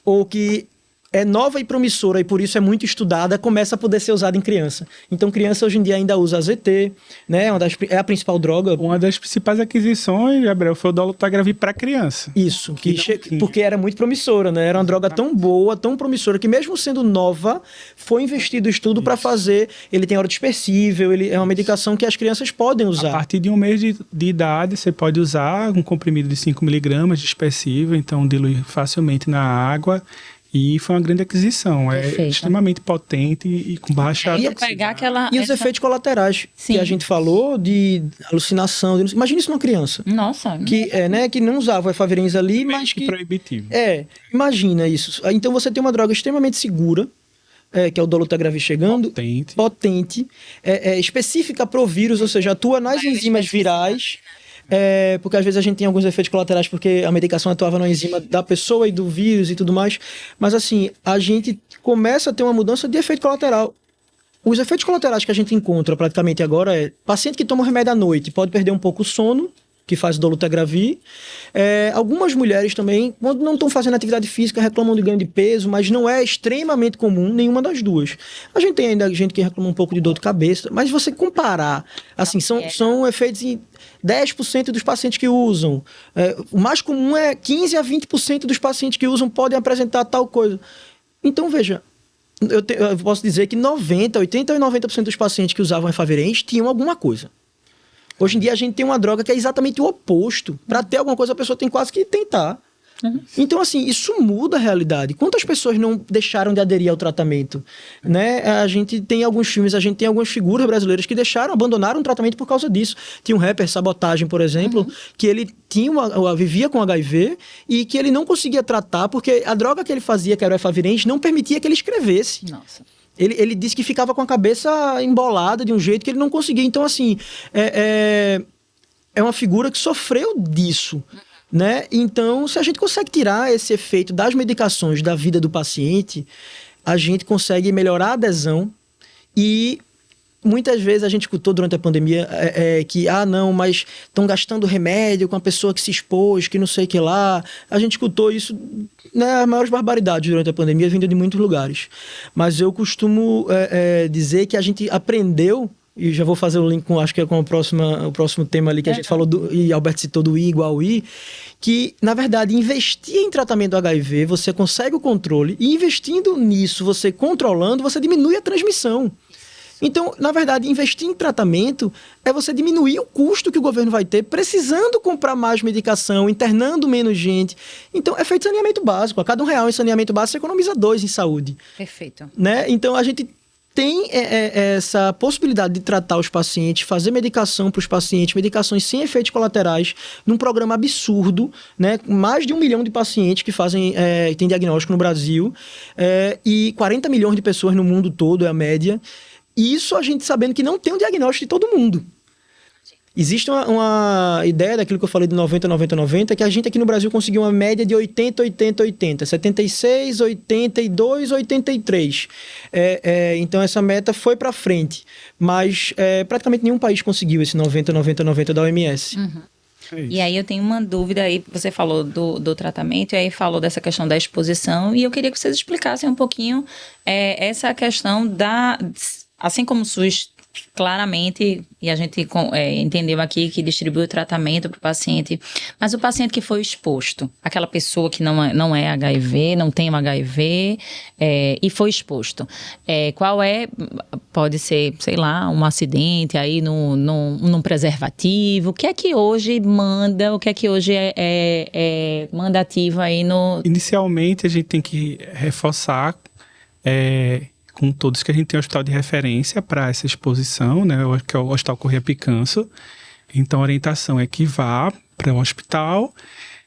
ou que é nova e promissora e por isso é muito estudada, começa a poder ser usada em criança. Então, criança hoje em dia ainda usa AZT, né? É a principal droga. Uma das principais aquisições, Gabriel, foi o dolutegravir para criança. Isso, porque era muito promissora, né? Era uma droga tão boa, tão promissora, que mesmo sendo nova, foi investido estudo para fazer. Ele tem hora dispersível, ele é uma medicação que as crianças podem usar. A partir de 1 mês de idade, você pode usar um comprimido de 5 miligramas dispersível, então dilui facilmente na água. E foi uma grande aquisição. Perfeito. É extremamente potente e com baixa... E os efeitos colaterais que a gente falou de alucinação. Imagina isso numa criança. Nossa. Que não usava o efavirenz ali, mas que... proibitivo. Imagina isso. Então você tem uma droga extremamente segura, que é o dolutegravir chegando. Potente. Específica para o vírus, ou seja, atua nas enzimas virais. Porque às vezes a gente tem alguns efeitos colaterais porque a medicação atuava na enzima da pessoa e do vírus e tudo mais. Mas assim, a gente começa a ter uma mudança de efeito colateral. Os efeitos colaterais que a gente encontra praticamente agora paciente que toma remédio à noite pode perder um pouco o sono, que faz dolutegravir. Algumas mulheres também, quando não estão fazendo atividade física, reclamam de ganho de peso, mas não é extremamente comum nenhuma das duas. A gente tem ainda gente que reclama um pouco de dor de cabeça, mas você comparar, assim, são efeitos em 10% dos pacientes que usam. O mais comum é 15% a 20% dos pacientes que usam podem apresentar tal coisa. Então, veja, eu posso dizer que 80% e 90% dos pacientes que usavam efavirenz tinham alguma coisa. Hoje em dia a gente tem uma droga que é exatamente o oposto. Para ter alguma coisa a pessoa tem quase que tentar. Então, assim, isso muda a realidade. Quantas pessoas não deixaram de aderir ao tratamento? Né? A gente tem alguns filmes, a gente tem algumas figuras brasileiras que abandonaram o tratamento por causa disso. Tinha um rapper, Sabotagem, por exemplo, que ele vivia com HIV e que ele não conseguia tratar porque a droga que ele fazia, que era o efavirenz, não permitia que ele escrevesse. Nossa. Ele disse que ficava com a cabeça embolada de um jeito que ele não conseguia. Então, assim, é uma figura que sofreu disso. Né? Então, se a gente consegue tirar esse efeito das medicações da vida do paciente, a gente consegue melhorar a adesão e muitas vezes a gente escutou durante a pandemia que, não, mas estão gastando remédio com a pessoa que se expôs, que não sei o que lá. A gente escutou isso, né, as maiores barbaridades durante a pandemia, vindo de muitos lugares. Mas eu costumo dizer que a gente aprendeu, e já vou fazer o link com, acho que é com o próximo tema ali que a gente falou, e Alberto citou do I igual I, que, na verdade, investir em tratamento do HIV, você consegue o controle, e investindo nisso, você controlando, você diminui a transmissão. Então, na verdade, investir em tratamento é você diminuir o custo que o governo vai ter precisando comprar mais medicação, internando menos gente. Então, é feito saneamento básico. A cada R$1 em saneamento básico, você economiza 2 em saúde. Perfeito. Né? Então, a gente tem essa possibilidade de tratar os pacientes, fazer medicação para os pacientes, medicações sem efeitos colaterais, num programa absurdo, né? Mais de 1 milhão de pacientes que têm diagnóstico no Brasil, e 40 milhões de pessoas no mundo todo, é a média. E isso a gente sabendo que não tem um diagnóstico de todo mundo. Existe uma ideia daquilo que eu falei de 90, 90, 90, que a gente aqui no Brasil conseguiu uma média de 80, 80, 80. 76, 82, 83. Então essa meta foi para frente. Mas praticamente nenhum país conseguiu esse 90, 90, 90 da OMS. E aí eu tenho uma dúvida aí, você falou do tratamento, e aí falou dessa questão da exposição, e eu queria que vocês explicassem um pouquinho essa questão assim como o SUS claramente, e a gente entendeu aqui que distribui o tratamento para o paciente, mas o paciente que foi exposto, aquela pessoa que não é HIV, não tem um HIV, e foi exposto, pode ser, sei lá, um acidente aí num preservativo, o que é que hoje manda, o que é que hoje é mandativo aí no... Inicialmente a gente tem que reforçar com todos que a gente tem um hospital de referência para essa exposição, né, que é o Hospital Corrêa Picanso. Então, a orientação é que vá para o hospital,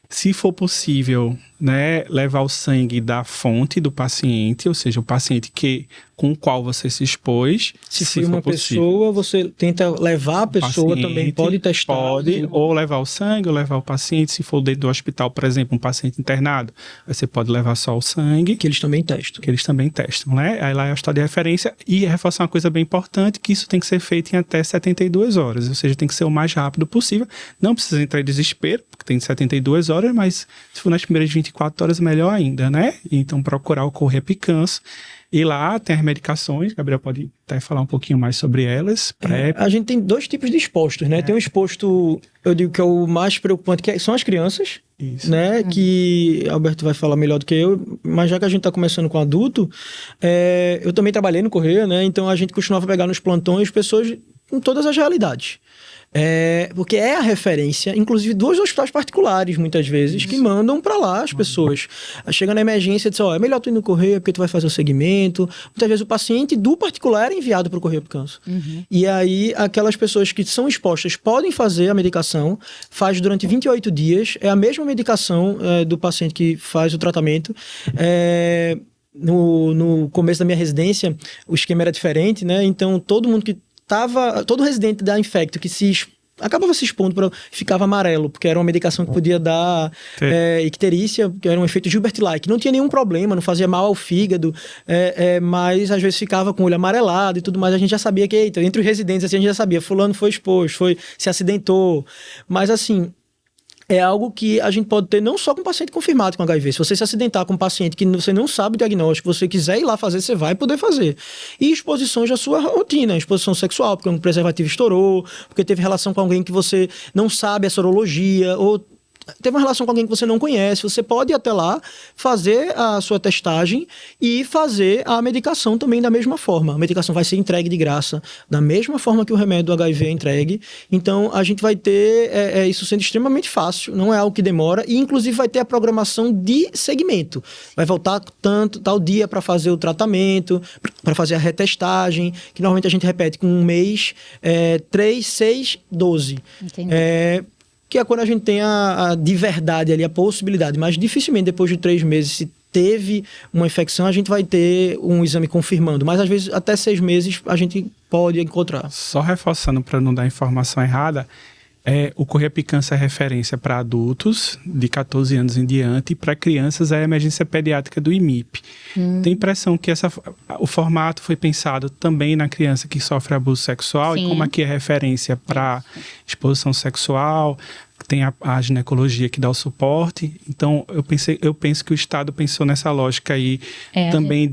se for possível, né, levar o sangue da fonte do paciente, ou seja, o paciente com o qual você se expôs. Se for uma pessoa, você tenta levar a pessoa também, pode testar. Pode, ou levar o sangue, ou levar o paciente. Se for dentro do hospital, por exemplo, um paciente internado, você pode levar só o sangue. Que eles também testam. Né? Aí lá é o hospital de referência. E reforçar uma coisa bem importante, que isso tem que ser feito em até 72 horas. Ou seja, tem que ser o mais rápido possível. Não precisa entrar em desespero, porque tem 72 horas, mas se for nas primeiras 24 24 horas, melhor ainda, né? Então, procurar o Correia Picanso. E lá tem as medicações, Gabriel pode até falar um pouquinho mais sobre elas. A gente tem 2 tipos de expostos, né? Tem um exposto, eu digo que é o mais preocupante, que são as crianças, né? Que Alberto vai falar melhor do que eu, mas já que a gente está começando com adulto, eu também trabalhei no Correia, né? Então a gente costumava pegar nos plantões pessoas com todas as realidades. Porque é a referência, inclusive dos hospitais particulares, muitas vezes, que mandam para lá as pessoas. Chega na emergência e diz, é melhor tu ir no Correia porque tu vai fazer o segmento. Muitas vezes o paciente do particular é enviado para o Correia Picanso. E aí, aquelas pessoas que são expostas podem fazer a medicação, faz durante 28 dias, é a mesma medicação do paciente que faz o tratamento. No começo da minha residência, o esquema era diferente, né? Então, todo residente da Infecto que acabava se expondo, ficava amarelo, porque era uma medicação que podia dar icterícia, que era um efeito Gilbert-like. Não tinha nenhum problema, não fazia mal ao fígado, mas às vezes ficava com o olho amarelado e tudo mais. A gente já sabia que, entre os residentes, assim, a gente já sabia, fulano foi exposto, se acidentou. Mas assim, é algo que a gente pode ter não só com paciente confirmado com HIV. Se você se acidentar com um paciente que você não sabe o diagnóstico, você quiser ir lá fazer, você vai poder fazer. E exposições da sua rotina, exposição sexual, porque um preservativo estourou, porque teve relação com alguém que você não sabe a sorologia, ou teve uma relação com alguém que você não conhece, você pode ir até lá, fazer a sua testagem e fazer a medicação também da mesma forma. A medicação vai ser entregue de graça, da mesma forma que o remédio do HIV é entregue. Então, a gente vai ter isso sendo extremamente fácil, não é algo que demora, e inclusive vai ter a programação de segmento. Vai voltar tal dia para fazer o tratamento, para fazer a retestagem, que normalmente a gente repete com um mês, 3, 6, 12. Entendi. Que é quando a gente tem de verdade ali a possibilidade, mas dificilmente depois de 3 meses, se teve uma infecção, a gente vai ter um exame confirmando, mas às vezes até 6 meses a gente pode encontrar. Só reforçando para não dar informação errada, o Correia Picanso é referência para adultos de 14 anos em diante e para crianças é a emergência pediátrica do IMIP. Tem impressão que o formato foi pensado também na criança que sofre abuso sexual. Sim. E como aqui é referência para exposição sexual, tem a ginecologia que dá o suporte. Então, eu penso que o Estado pensou nessa lógica aí também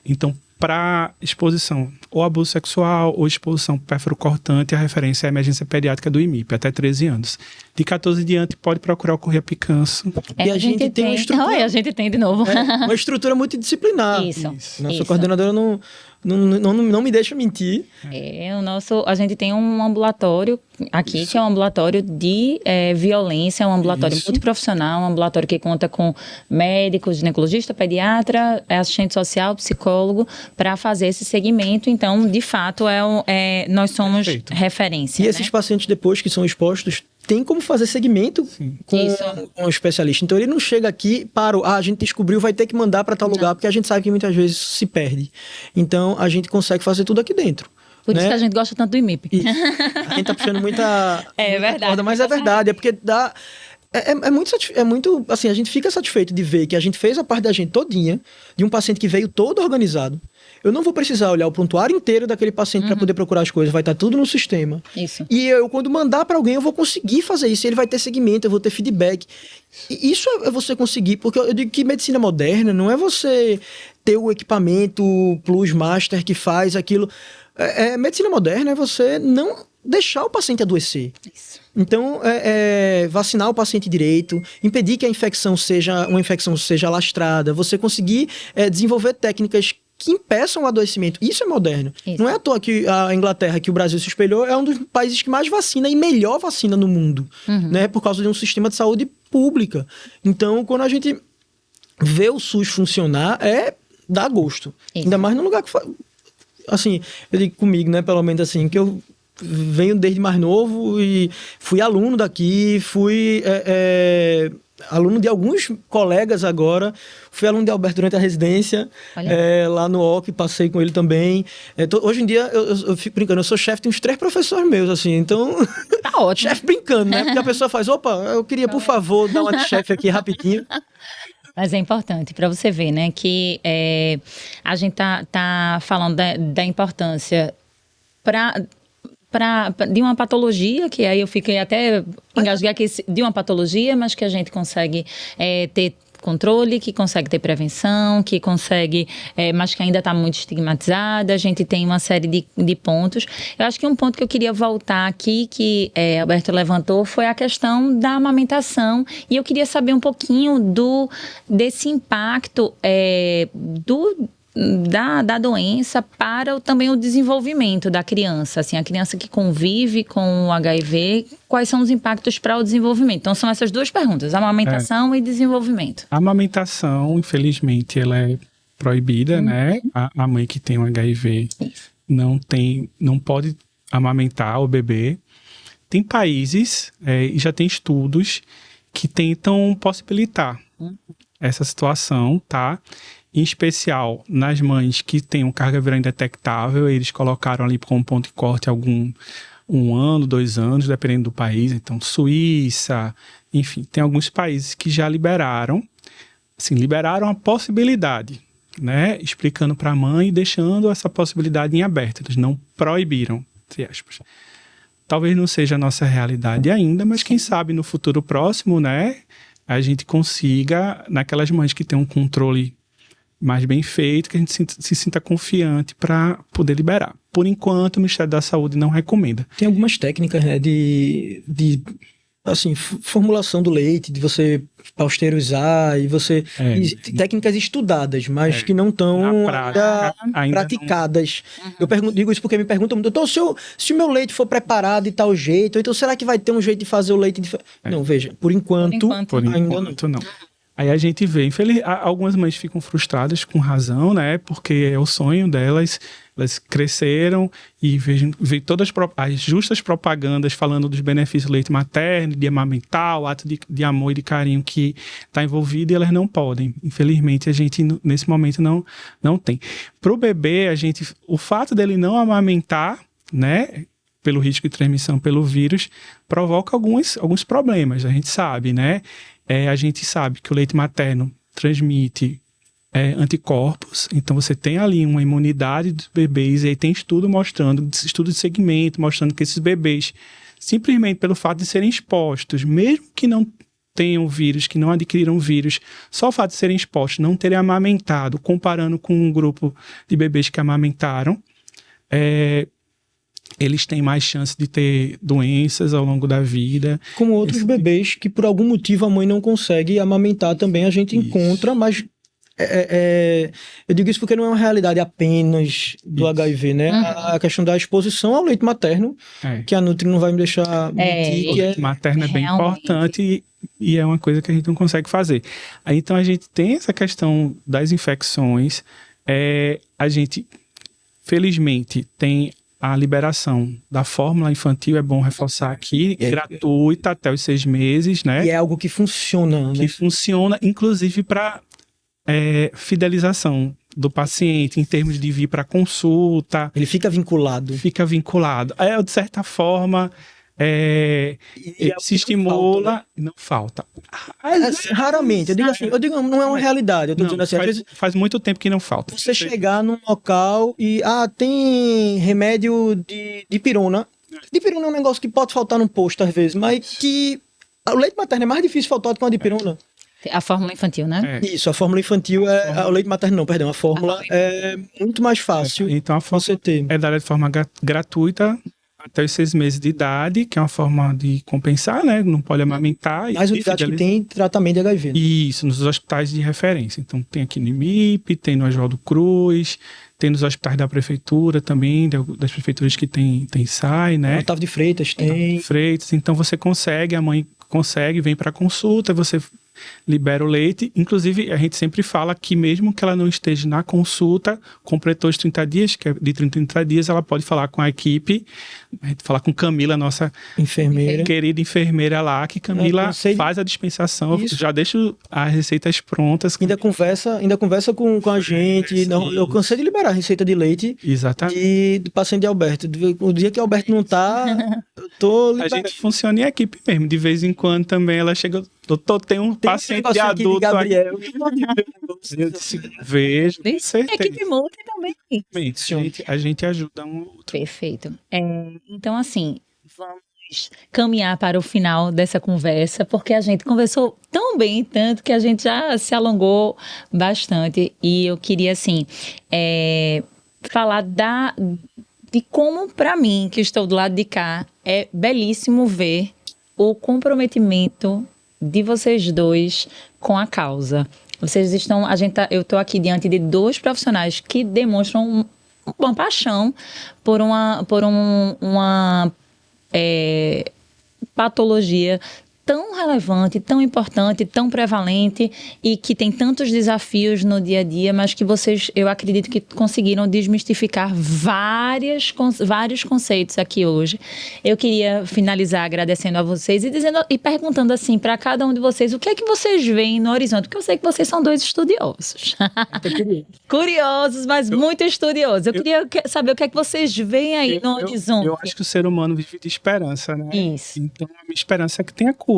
Então, para exposição ou abuso sexual ou exposição pérfuro-cortante, a referência é a emergência pediátrica do IMIP, até 13 anos. De 14 em diante, pode procurar o Correia Picanso. E a gente tem uma estrutura... a gente tem de novo. Uma estrutura multidisciplinar. Isso. Nossa coordenadora não me deixa mentir. A gente tem um ambulatório aqui, que é um ambulatório de violência, um ambulatório multiprofissional, um ambulatório que conta com médico, ginecologista, pediatra, assistente social, psicólogo, para fazer esse segmento. Então, de fato, nós somos referência. E esses pacientes, depois que são expostos, tem como fazer segmento com um especialista. Então, ele não chega aqui para a gente descobriu, vai ter que mandar para tal lugar, porque a gente sabe que muitas vezes se perde. Então, a gente consegue fazer tudo aqui dentro. Por isso que a gente gosta tanto do IMIP. A gente tá puxando muita verdade, corda, mas é verdade. É porque dá... É muito, assim, a gente fica satisfeito de ver que a gente fez a parte da gente todinha, de um paciente que veio todo organizado. Eu não vou precisar olhar o prontuário inteiro daquele paciente para poder procurar as coisas, vai estar tudo no sistema. Isso. E eu, quando mandar para alguém, eu vou conseguir fazer isso, ele vai ter segmento, eu vou ter feedback. E isso é você conseguir, porque eu digo que medicina moderna não é você ter o equipamento Plus Master que faz aquilo. Medicina moderna é você não deixar o paciente adoecer. Isso. Então, vacinar o paciente direito, impedir que a infecção seja alastrada, você conseguir desenvolver técnicas que impeçam o adoecimento. Isso é moderno. Isso. Não é à toa que a Inglaterra, que o Brasil se espelhou, é um dos países que mais vacina e melhor vacina no mundo, né? Por causa de um sistema de saúde pública. Então, quando a gente vê o SUS funcionar, dá gosto. Isso. Ainda mais num lugar que... Assim, eu digo comigo, né? Pelo menos assim, que eu venho desde mais novo e fui aluno daqui, fui aluno de alguns colegas agora, fui aluno de Alberto durante a residência, lá no OC, passei com ele também. Hoje em dia, eu fico brincando, eu sou chefe de uns 3 professores meus, assim, então... Tá ótimo. Chefe brincando, né? Porque a pessoa faz, eu queria, por favor, dar uma de chefe aqui rapidinho. Mas é importante para você ver, né, que a gente tá falando da importância de uma patologia, que aí eu fiquei até engasguei aqui, de uma patologia, mas que a gente consegue ter controle, que consegue ter prevenção, que consegue, mas que ainda está muito estigmatizada. A gente tem uma série de pontos. Eu acho que um ponto que eu queria voltar aqui, que Alberto levantou, foi a questão da amamentação. E eu queria saber um pouquinho desse impacto da doença para também o desenvolvimento da criança. Assim, a criança que convive com o HIV, quais são os impactos para o desenvolvimento? Então, são essas duas perguntas, amamentação e desenvolvimento. A amamentação, infelizmente, ela é proibida, né? A mãe que tem o HIV não pode amamentar o bebê. Tem países, e já tem estudos que tentam possibilitar essa situação, tá? Em especial nas mães que têm um carga viral indetectável, eles colocaram ali como ponto de corte um ano, 2 anos, dependendo do país. Então, Suíça, enfim, tem alguns países que já liberaram a possibilidade, né? Explicando para a mãe e deixando essa possibilidade em aberto. Eles não proibiram, entre aspas. Talvez não seja a nossa realidade ainda, mas quem sabe no futuro próximo, né? A gente consiga, naquelas mães que têm um controle mais bem feito, que a gente se sinta confiante para poder liberar. Por enquanto, o Ministério da Saúde não recomenda. Tem algumas técnicas, né, de formulação do leite, de você pasteurizar e técnicas estudadas, mas que não estão ainda praticadas. Eu digo isso porque me perguntam muito, então se o meu leite for preparado de tal jeito, então será que vai ter um jeito de fazer o leite diferente? Não, veja, por enquanto ainda não. Aí a gente vê, algumas mães ficam frustradas com razão, né? Porque é o sonho delas, elas cresceram e veem todas as justas propagandas falando dos benefícios do leite materno, de amamentar, o ato de amor e de carinho que está envolvido, e elas não podem. Infelizmente, a gente nesse momento não tem. Para o bebê, o fato dele não amamentar, né? Pelo risco de transmissão pelo vírus, provoca alguns problemas, a gente sabe, né? A gente sabe que o leite materno transmite anticorpos, então você tem ali uma imunidade dos bebês, e aí tem estudo de segmento, mostrando que esses bebês, simplesmente pelo fato de serem expostos, mesmo que não tenham vírus, que não adquiriram vírus, só o fato de serem expostos, não terem amamentado, comparando com um grupo de bebês que amamentaram, eles têm mais chance de ter doenças ao longo da vida. Como outros bebês que por algum motivo a mãe não consegue amamentar também, a gente encontra, mas eu digo isso porque não é uma realidade apenas do HIV, né? A questão da exposição ao leite materno, que a Nutri não vai me deixar mentir. O leite materno é bem importante e é uma coisa que a gente não consegue fazer. Aí, então a gente tem essa questão das infecções, a gente felizmente tem a liberação da fórmula infantil, é bom reforçar aqui, gratuita até os 6 meses, né? E é algo que funciona, né? Que funciona, inclusive, para fidelização do paciente, em termos de vir para consulta. Ele fica vinculado. De certa forma, se estimula e não falta. Raramente. Eu digo, não é uma realidade. Eu tô dizendo assim, às vezes faz muito tempo que não falta. Você chegar num local e tem remédio de dipirona. Dipirona é um negócio que pode faltar num posto às vezes, mas que o leite materno é mais difícil faltar do que uma dipirona. A fórmula infantil, né? Isso, a fórmula infantil o leite materno não, perdão. A fórmula é muito mais fácil. Então a fórmula é dada de forma gratuita até os 6 meses de idade, que é uma forma de compensar, né? Não pode amamentar. Mais unidades que tem tratamento de HIV. Né? Isso, nos hospitais de referência. Então tem aqui no IMIP, tem no Oswaldo Cruz, tem nos hospitais da prefeitura também, das prefeituras que tem SAI, né? Otávio de Freitas tem. Então você consegue, a mãe consegue, vem para consulta, você libera o leite. Inclusive, a gente sempre fala que mesmo que ela não esteja na consulta, completou os 30 dias, que é de 30 em 30 dias, ela pode falar com a equipe, a gente falar com Camila, nossa querida enfermeira lá, que Camila faz a dispensação, já deixa as receitas prontas. Ainda conversa com a gente. Eu cansei de liberar a receita de leite do paciente de Alberto. O dia que Alberto não tá, eu tô liberando. A gente funciona em equipe mesmo. De vez em quando também ela chega... Doutor, tem um paciente de adulto de Gabriel. Eu disse, vejo, com certeza. Equipe multi também. A gente ajuda um outro. Perfeito. Então, assim, vamos caminhar para o final dessa conversa, porque a gente conversou tão bem, tanto que a gente já se alongou bastante. E eu queria, assim, falar de como, para mim, que estou do lado de cá, é belíssimo ver o comprometimento de vocês dois com a causa. Vocês estão, eu estou aqui diante de 2 profissionais que demonstram uma paixão por uma patologia tão relevante, tão importante, tão prevalente e que tem tantos desafios no dia a dia, mas que vocês, eu acredito que conseguiram desmistificar vários conceitos aqui hoje. Eu queria finalizar agradecendo a vocês e perguntando assim para cada um de vocês, o que é que vocês veem no horizonte? Porque eu sei que vocês são 2 estudiosos. Curiosos, mas muito estudiosos. Eu queria saber o que é que vocês veem aí no horizonte. Eu acho que o ser humano vive de esperança, né? Isso. Então, a minha esperança é que tenha cura.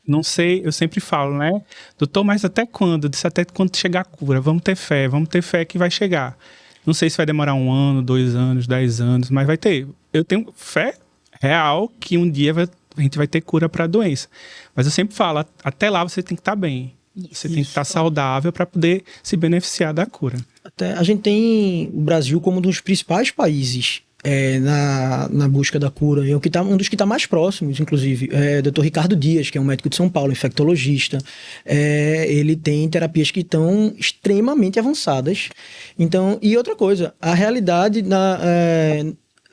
Não sei, eu sempre falo, né? Doutor, mas até quando? Eu disse, até quando chegar a cura. Vamos ter fé que vai chegar. Não sei se vai demorar 1 ano, 2 anos, 10 anos, mas vai ter. Eu tenho fé real que um dia a gente vai ter cura para a doença. Mas eu sempre falo, até lá você tem que estar bem. Você tem que estar saudável para poder se beneficiar da cura. Até a gente tem o Brasil como um dos principais países na busca da cura. É um dos que está mais próximos, inclusive. Dr. Ricardo Dias, que é um médico de São Paulo, infectologista. Ele tem terapias que estão extremamente avançadas. Então, e outra coisa, a realidade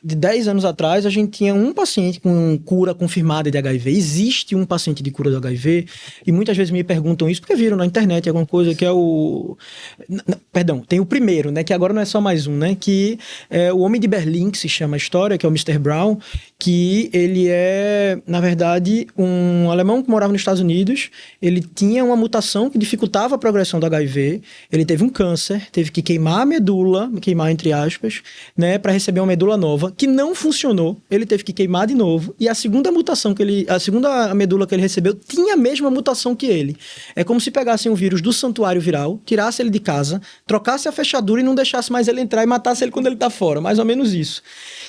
de 10 anos atrás, a gente tinha um paciente com cura confirmada de HIV. Existe um paciente de cura do HIV, e muitas vezes me perguntam isso, porque viram na internet alguma coisa que é o... Perdão, tem o primeiro, né, que agora não é só mais um, né, que é o Homem de Berlim, que se chama a história, que é o Mr. Brown, que ele é, na verdade, um alemão que morava nos Estados Unidos. Ele tinha uma mutação que dificultava a progressão do HIV, ele teve um câncer, teve que queimar a medula, queimar entre aspas, né, para receber uma medula nova, que não funcionou, ele teve que queimar de novo, e a segunda medula que ele recebeu tinha a mesma mutação que ele. É como se pegassem um vírus do santuário viral, tirasse ele de casa, trocasse a fechadura e não deixasse mais ele entrar e matasse ele quando ele tá fora, mais ou menos isso.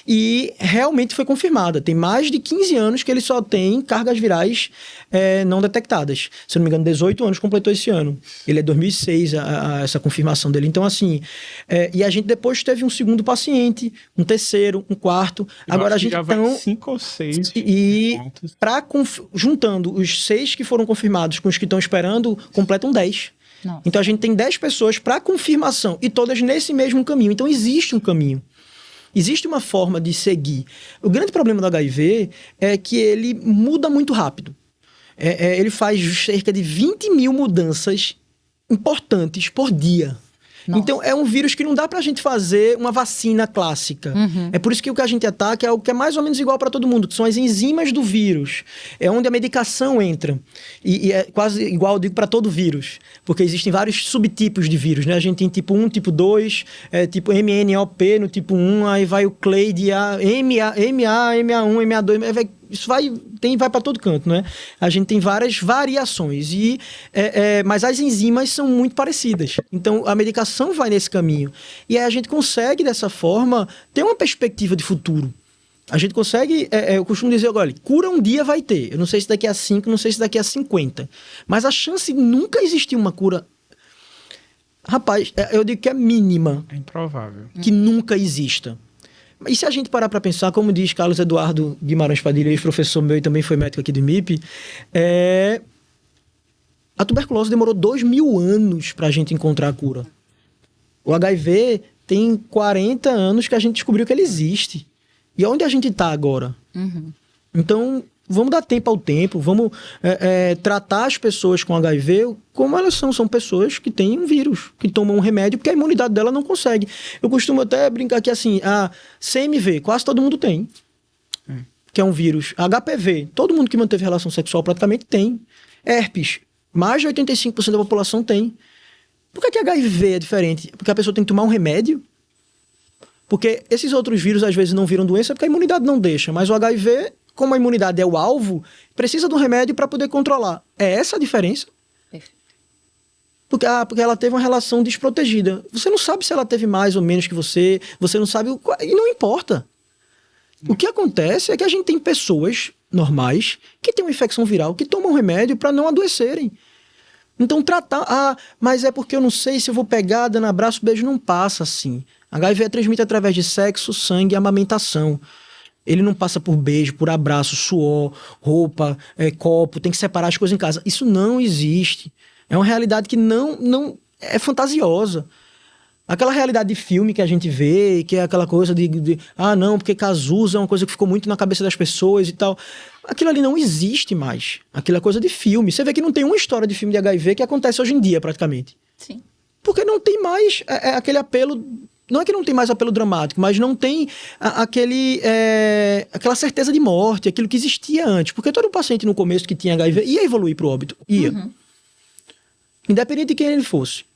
E realmente foi confirmada. Tem mais de 15 anos que ele só tem cargas virais não detectadas. Se eu não me engano, 18 anos completou esse ano. Ele é 2006, essa confirmação dele. Então, assim, e a gente depois teve um segundo paciente, um terceiro, um quarto. Agora a gente já vai 5 ou 6. E juntando os 6 que foram confirmados com os que estão esperando, completam 10. Nossa. Então a gente tem 10 pessoas para confirmação e todas nesse mesmo caminho. Então existe um caminho. Existe uma forma de seguir. O grande problema do HIV é que ele muda muito rápido. Ele faz cerca de 20 mil mudanças importantes por dia. Nossa. Então, é um vírus que não dá pra gente fazer uma vacina clássica. Uhum. É por isso que o que a gente ataca é algo que é mais ou menos igual para todo mundo, que são as enzimas do vírus. É onde a medicação entra. E é quase igual, eu digo, para todo vírus. Porque existem vários subtipos de vírus, né? A gente tem tipo 1, tipo 2, tipo MNOP no tipo 1, aí vai o clade, MA, MA1, MA2, isso vai para todo canto, né? A gente tem várias variações, mas as enzimas são muito parecidas. Então, a medicação vai nesse caminho. E aí a gente consegue, dessa forma, ter uma perspectiva de futuro. A gente consegue, eu costumo dizer, olha, cura um dia vai ter. Eu não sei se daqui a 5, não sei se daqui a 50. Mas a chance de nunca existir uma cura... Rapaz, eu digo que é mínima. É improvável. Que nunca exista. E se a gente parar para pensar, como diz Carlos Eduardo Guimarães Padilha, ex-professor meu e também foi médico aqui do MIP, a tuberculose demorou 2000 anos para a gente encontrar a cura. O HIV tem 40 anos que a gente descobriu que ele existe. E onde a gente está agora? Uhum. Então, vamos dar tempo ao tempo, vamos tratar as pessoas com HIV como elas são. São pessoas que têm um vírus, que tomam um remédio, porque a imunidade dela não consegue. Eu costumo até brincar que assim, a CMV, quase todo mundo tem, que é um vírus. HPV, todo mundo que manteve relação sexual praticamente tem. Herpes, mais de 85% da população tem. Por que HIV é diferente? Porque a pessoa tem que tomar um remédio? Porque esses outros vírus às vezes não viram doença porque a imunidade não deixa, mas o HIV... Como a imunidade é o alvo, precisa de um remédio para poder controlar. É essa a diferença? Porque ela teve uma relação desprotegida. Você não sabe se ela teve mais ou menos que você não sabe... E não importa. O que acontece é que a gente tem pessoas normais que têm uma infecção viral, que tomam remédio para não adoecerem. Então tratar, mas é porque eu não sei se eu vou pegar, dando abraço, beijo, não passa assim. HIV é transmitido através de sexo, sangue e amamentação. Ele não passa por beijo, por abraço, suor, roupa, copo, tem que separar as coisas em casa. Isso não existe. É uma realidade que não é fantasiosa. Aquela realidade de filme que a gente vê, que é aquela coisa não, porque Cazuza é uma coisa que ficou muito na cabeça das pessoas e tal. Aquilo ali não existe mais. Aquilo é coisa de filme. Você vê que não tem uma história de filme de HIV que acontece hoje em dia, praticamente. Sim. Porque não tem mais aquele apelo... Não é que não tem mais apelo dramático, mas não tem aquela certeza de morte, aquilo que existia antes. Porque todo paciente no começo que tinha HIV ia evoluir para o óbito. Ia. Uhum. Independente de quem ele fosse.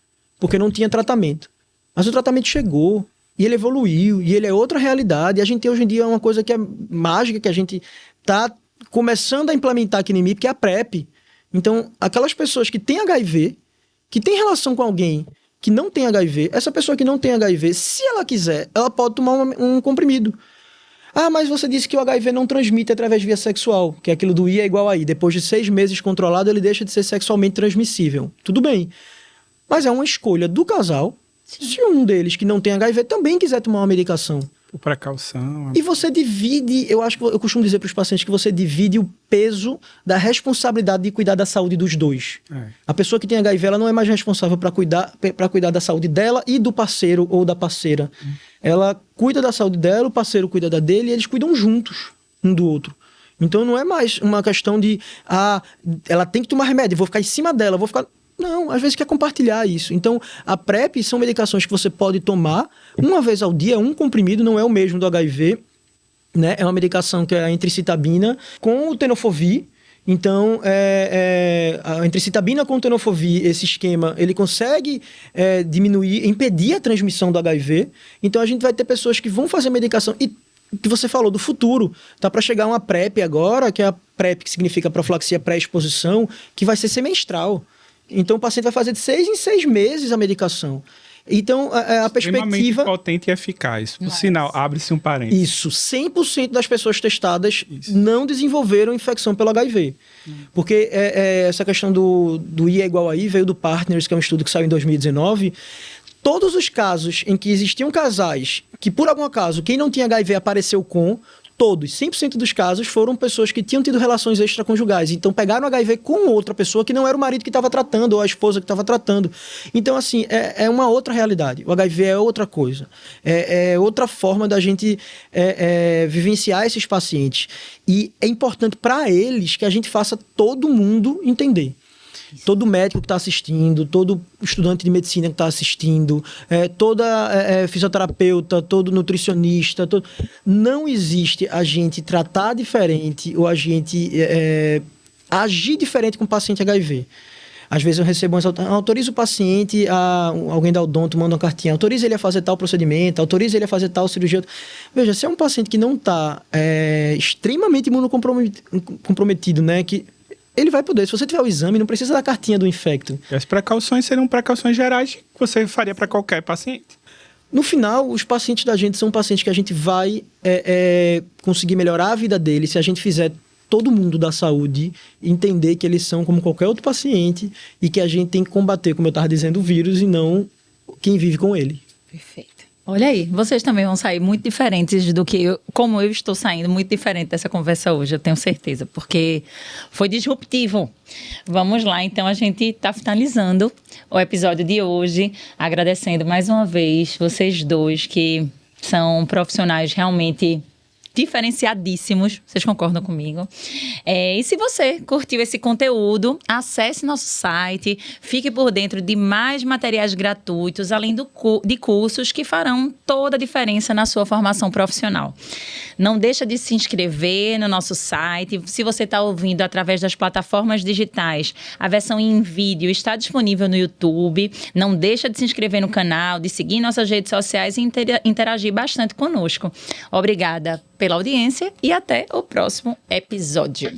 Porque não tinha tratamento. Mas o tratamento chegou, e ele evoluiu, e ele é outra realidade. E a gente tem hoje em dia uma coisa que é mágica, que a gente está começando a implementar aqui em MIP, que é a PrEP. Então, aquelas pessoas que têm HIV, que têm relação com alguém que não tem HIV, essa pessoa que não tem HIV, se ela quiser, ela pode tomar um comprimido. Mas você disse que o HIV não transmite através de via sexual, que é aquilo do I é igual a I. Depois de 6 meses controlado, ele deixa de ser sexualmente transmissível. Tudo bem. Mas é uma escolha do casal. Sim. Se um deles que não tem HIV também quiser tomar uma medicação. Por precaução. E você divide, eu costumo dizer para os pacientes que você divide o peso da responsabilidade de cuidar da saúde dos dois. A pessoa que tem HIV, ela não é mais responsável para cuidar da saúde dela e do parceiro ou da parceira. Ela cuida da saúde dela, o parceiro cuida da dele e eles cuidam juntos um do outro. Então não é mais uma questão de ela tem que tomar remédio, eu vou ficar em cima dela, Não, às vezes quer compartilhar isso. Então, a PrEP são medicações que você pode tomar uma vez ao dia, um comprimido, não é o mesmo do HIV, né? É uma medicação que é a entricitabina com o tenofovir. Então, a entricitabina com o tenofovir, esse esquema, ele consegue impedir a transmissão do HIV. Então, a gente vai ter pessoas que vão fazer medicação e que você falou do futuro, tá para chegar uma PrEP agora, que é a PrEP, que significa profilaxia pré-exposição, que vai ser semestral. Então, o paciente vai fazer de 6 em 6 meses a medicação. Então, a perspectiva... Extremamente potente e eficaz. Por sinal, abre-se um parênteses. Isso. 100% das pessoas testadas não desenvolveram infecção pelo HIV. Porque essa questão do I é igual a I veio do Partners, que é um estudo que saiu em 2019. Todos os casos em que existiam casais que, por algum acaso, quem não tinha HIV apareceu com... Todos, 100% dos casos foram pessoas que tinham tido relações extraconjugais. Então, pegaram HIV com outra pessoa que não era o marido que estava tratando ou a esposa que estava tratando. Então, assim, é uma outra realidade. O HIV é outra coisa. É outra forma da gente vivenciar esses pacientes. E é importante para eles que a gente faça todo mundo entender. Todo médico que está assistindo, todo estudante de medicina que está assistindo, toda fisioterapeuta, todo nutricionista, não existe a gente tratar diferente ou a gente agir diferente com o paciente HIV. Às vezes eu recebo autoriza o paciente, alguém da odonto manda uma cartinha, autoriza ele a fazer tal procedimento, autoriza ele a fazer tal cirurgia. Veja, se é um paciente que não está extremamente imunocomprometido, né, que ele vai poder. Se você tiver o exame, não precisa da cartinha do infecto. E as precauções seriam precauções gerais que você faria para qualquer paciente. No final, os pacientes da gente são pacientes que a gente vai conseguir melhorar a vida deles se a gente fizer todo mundo da saúde entender que eles são como qualquer outro paciente e que a gente tem que combater, como eu estava dizendo, o vírus e não quem vive com ele. Perfeito. Olha aí, vocês também vão sair muito diferentes do que como eu estou saindo, muito diferente dessa conversa hoje, eu tenho certeza, porque foi disruptivo. Vamos lá, então a gente está finalizando o episódio de hoje, agradecendo mais uma vez vocês dois, que são profissionais realmente diferenciadíssimos, vocês concordam comigo? E se você curtiu esse conteúdo, acesse nosso site, fique por dentro de mais materiais gratuitos, além de cursos que farão toda a diferença na sua formação profissional. Não deixa de se inscrever no nosso site. Se você está ouvindo através das plataformas digitais, a versão em vídeo está disponível no YouTube. Não deixa de se inscrever no canal, de seguir nossas redes sociais e interagir bastante conosco. Obrigada pela audiência e até o próximo episódio.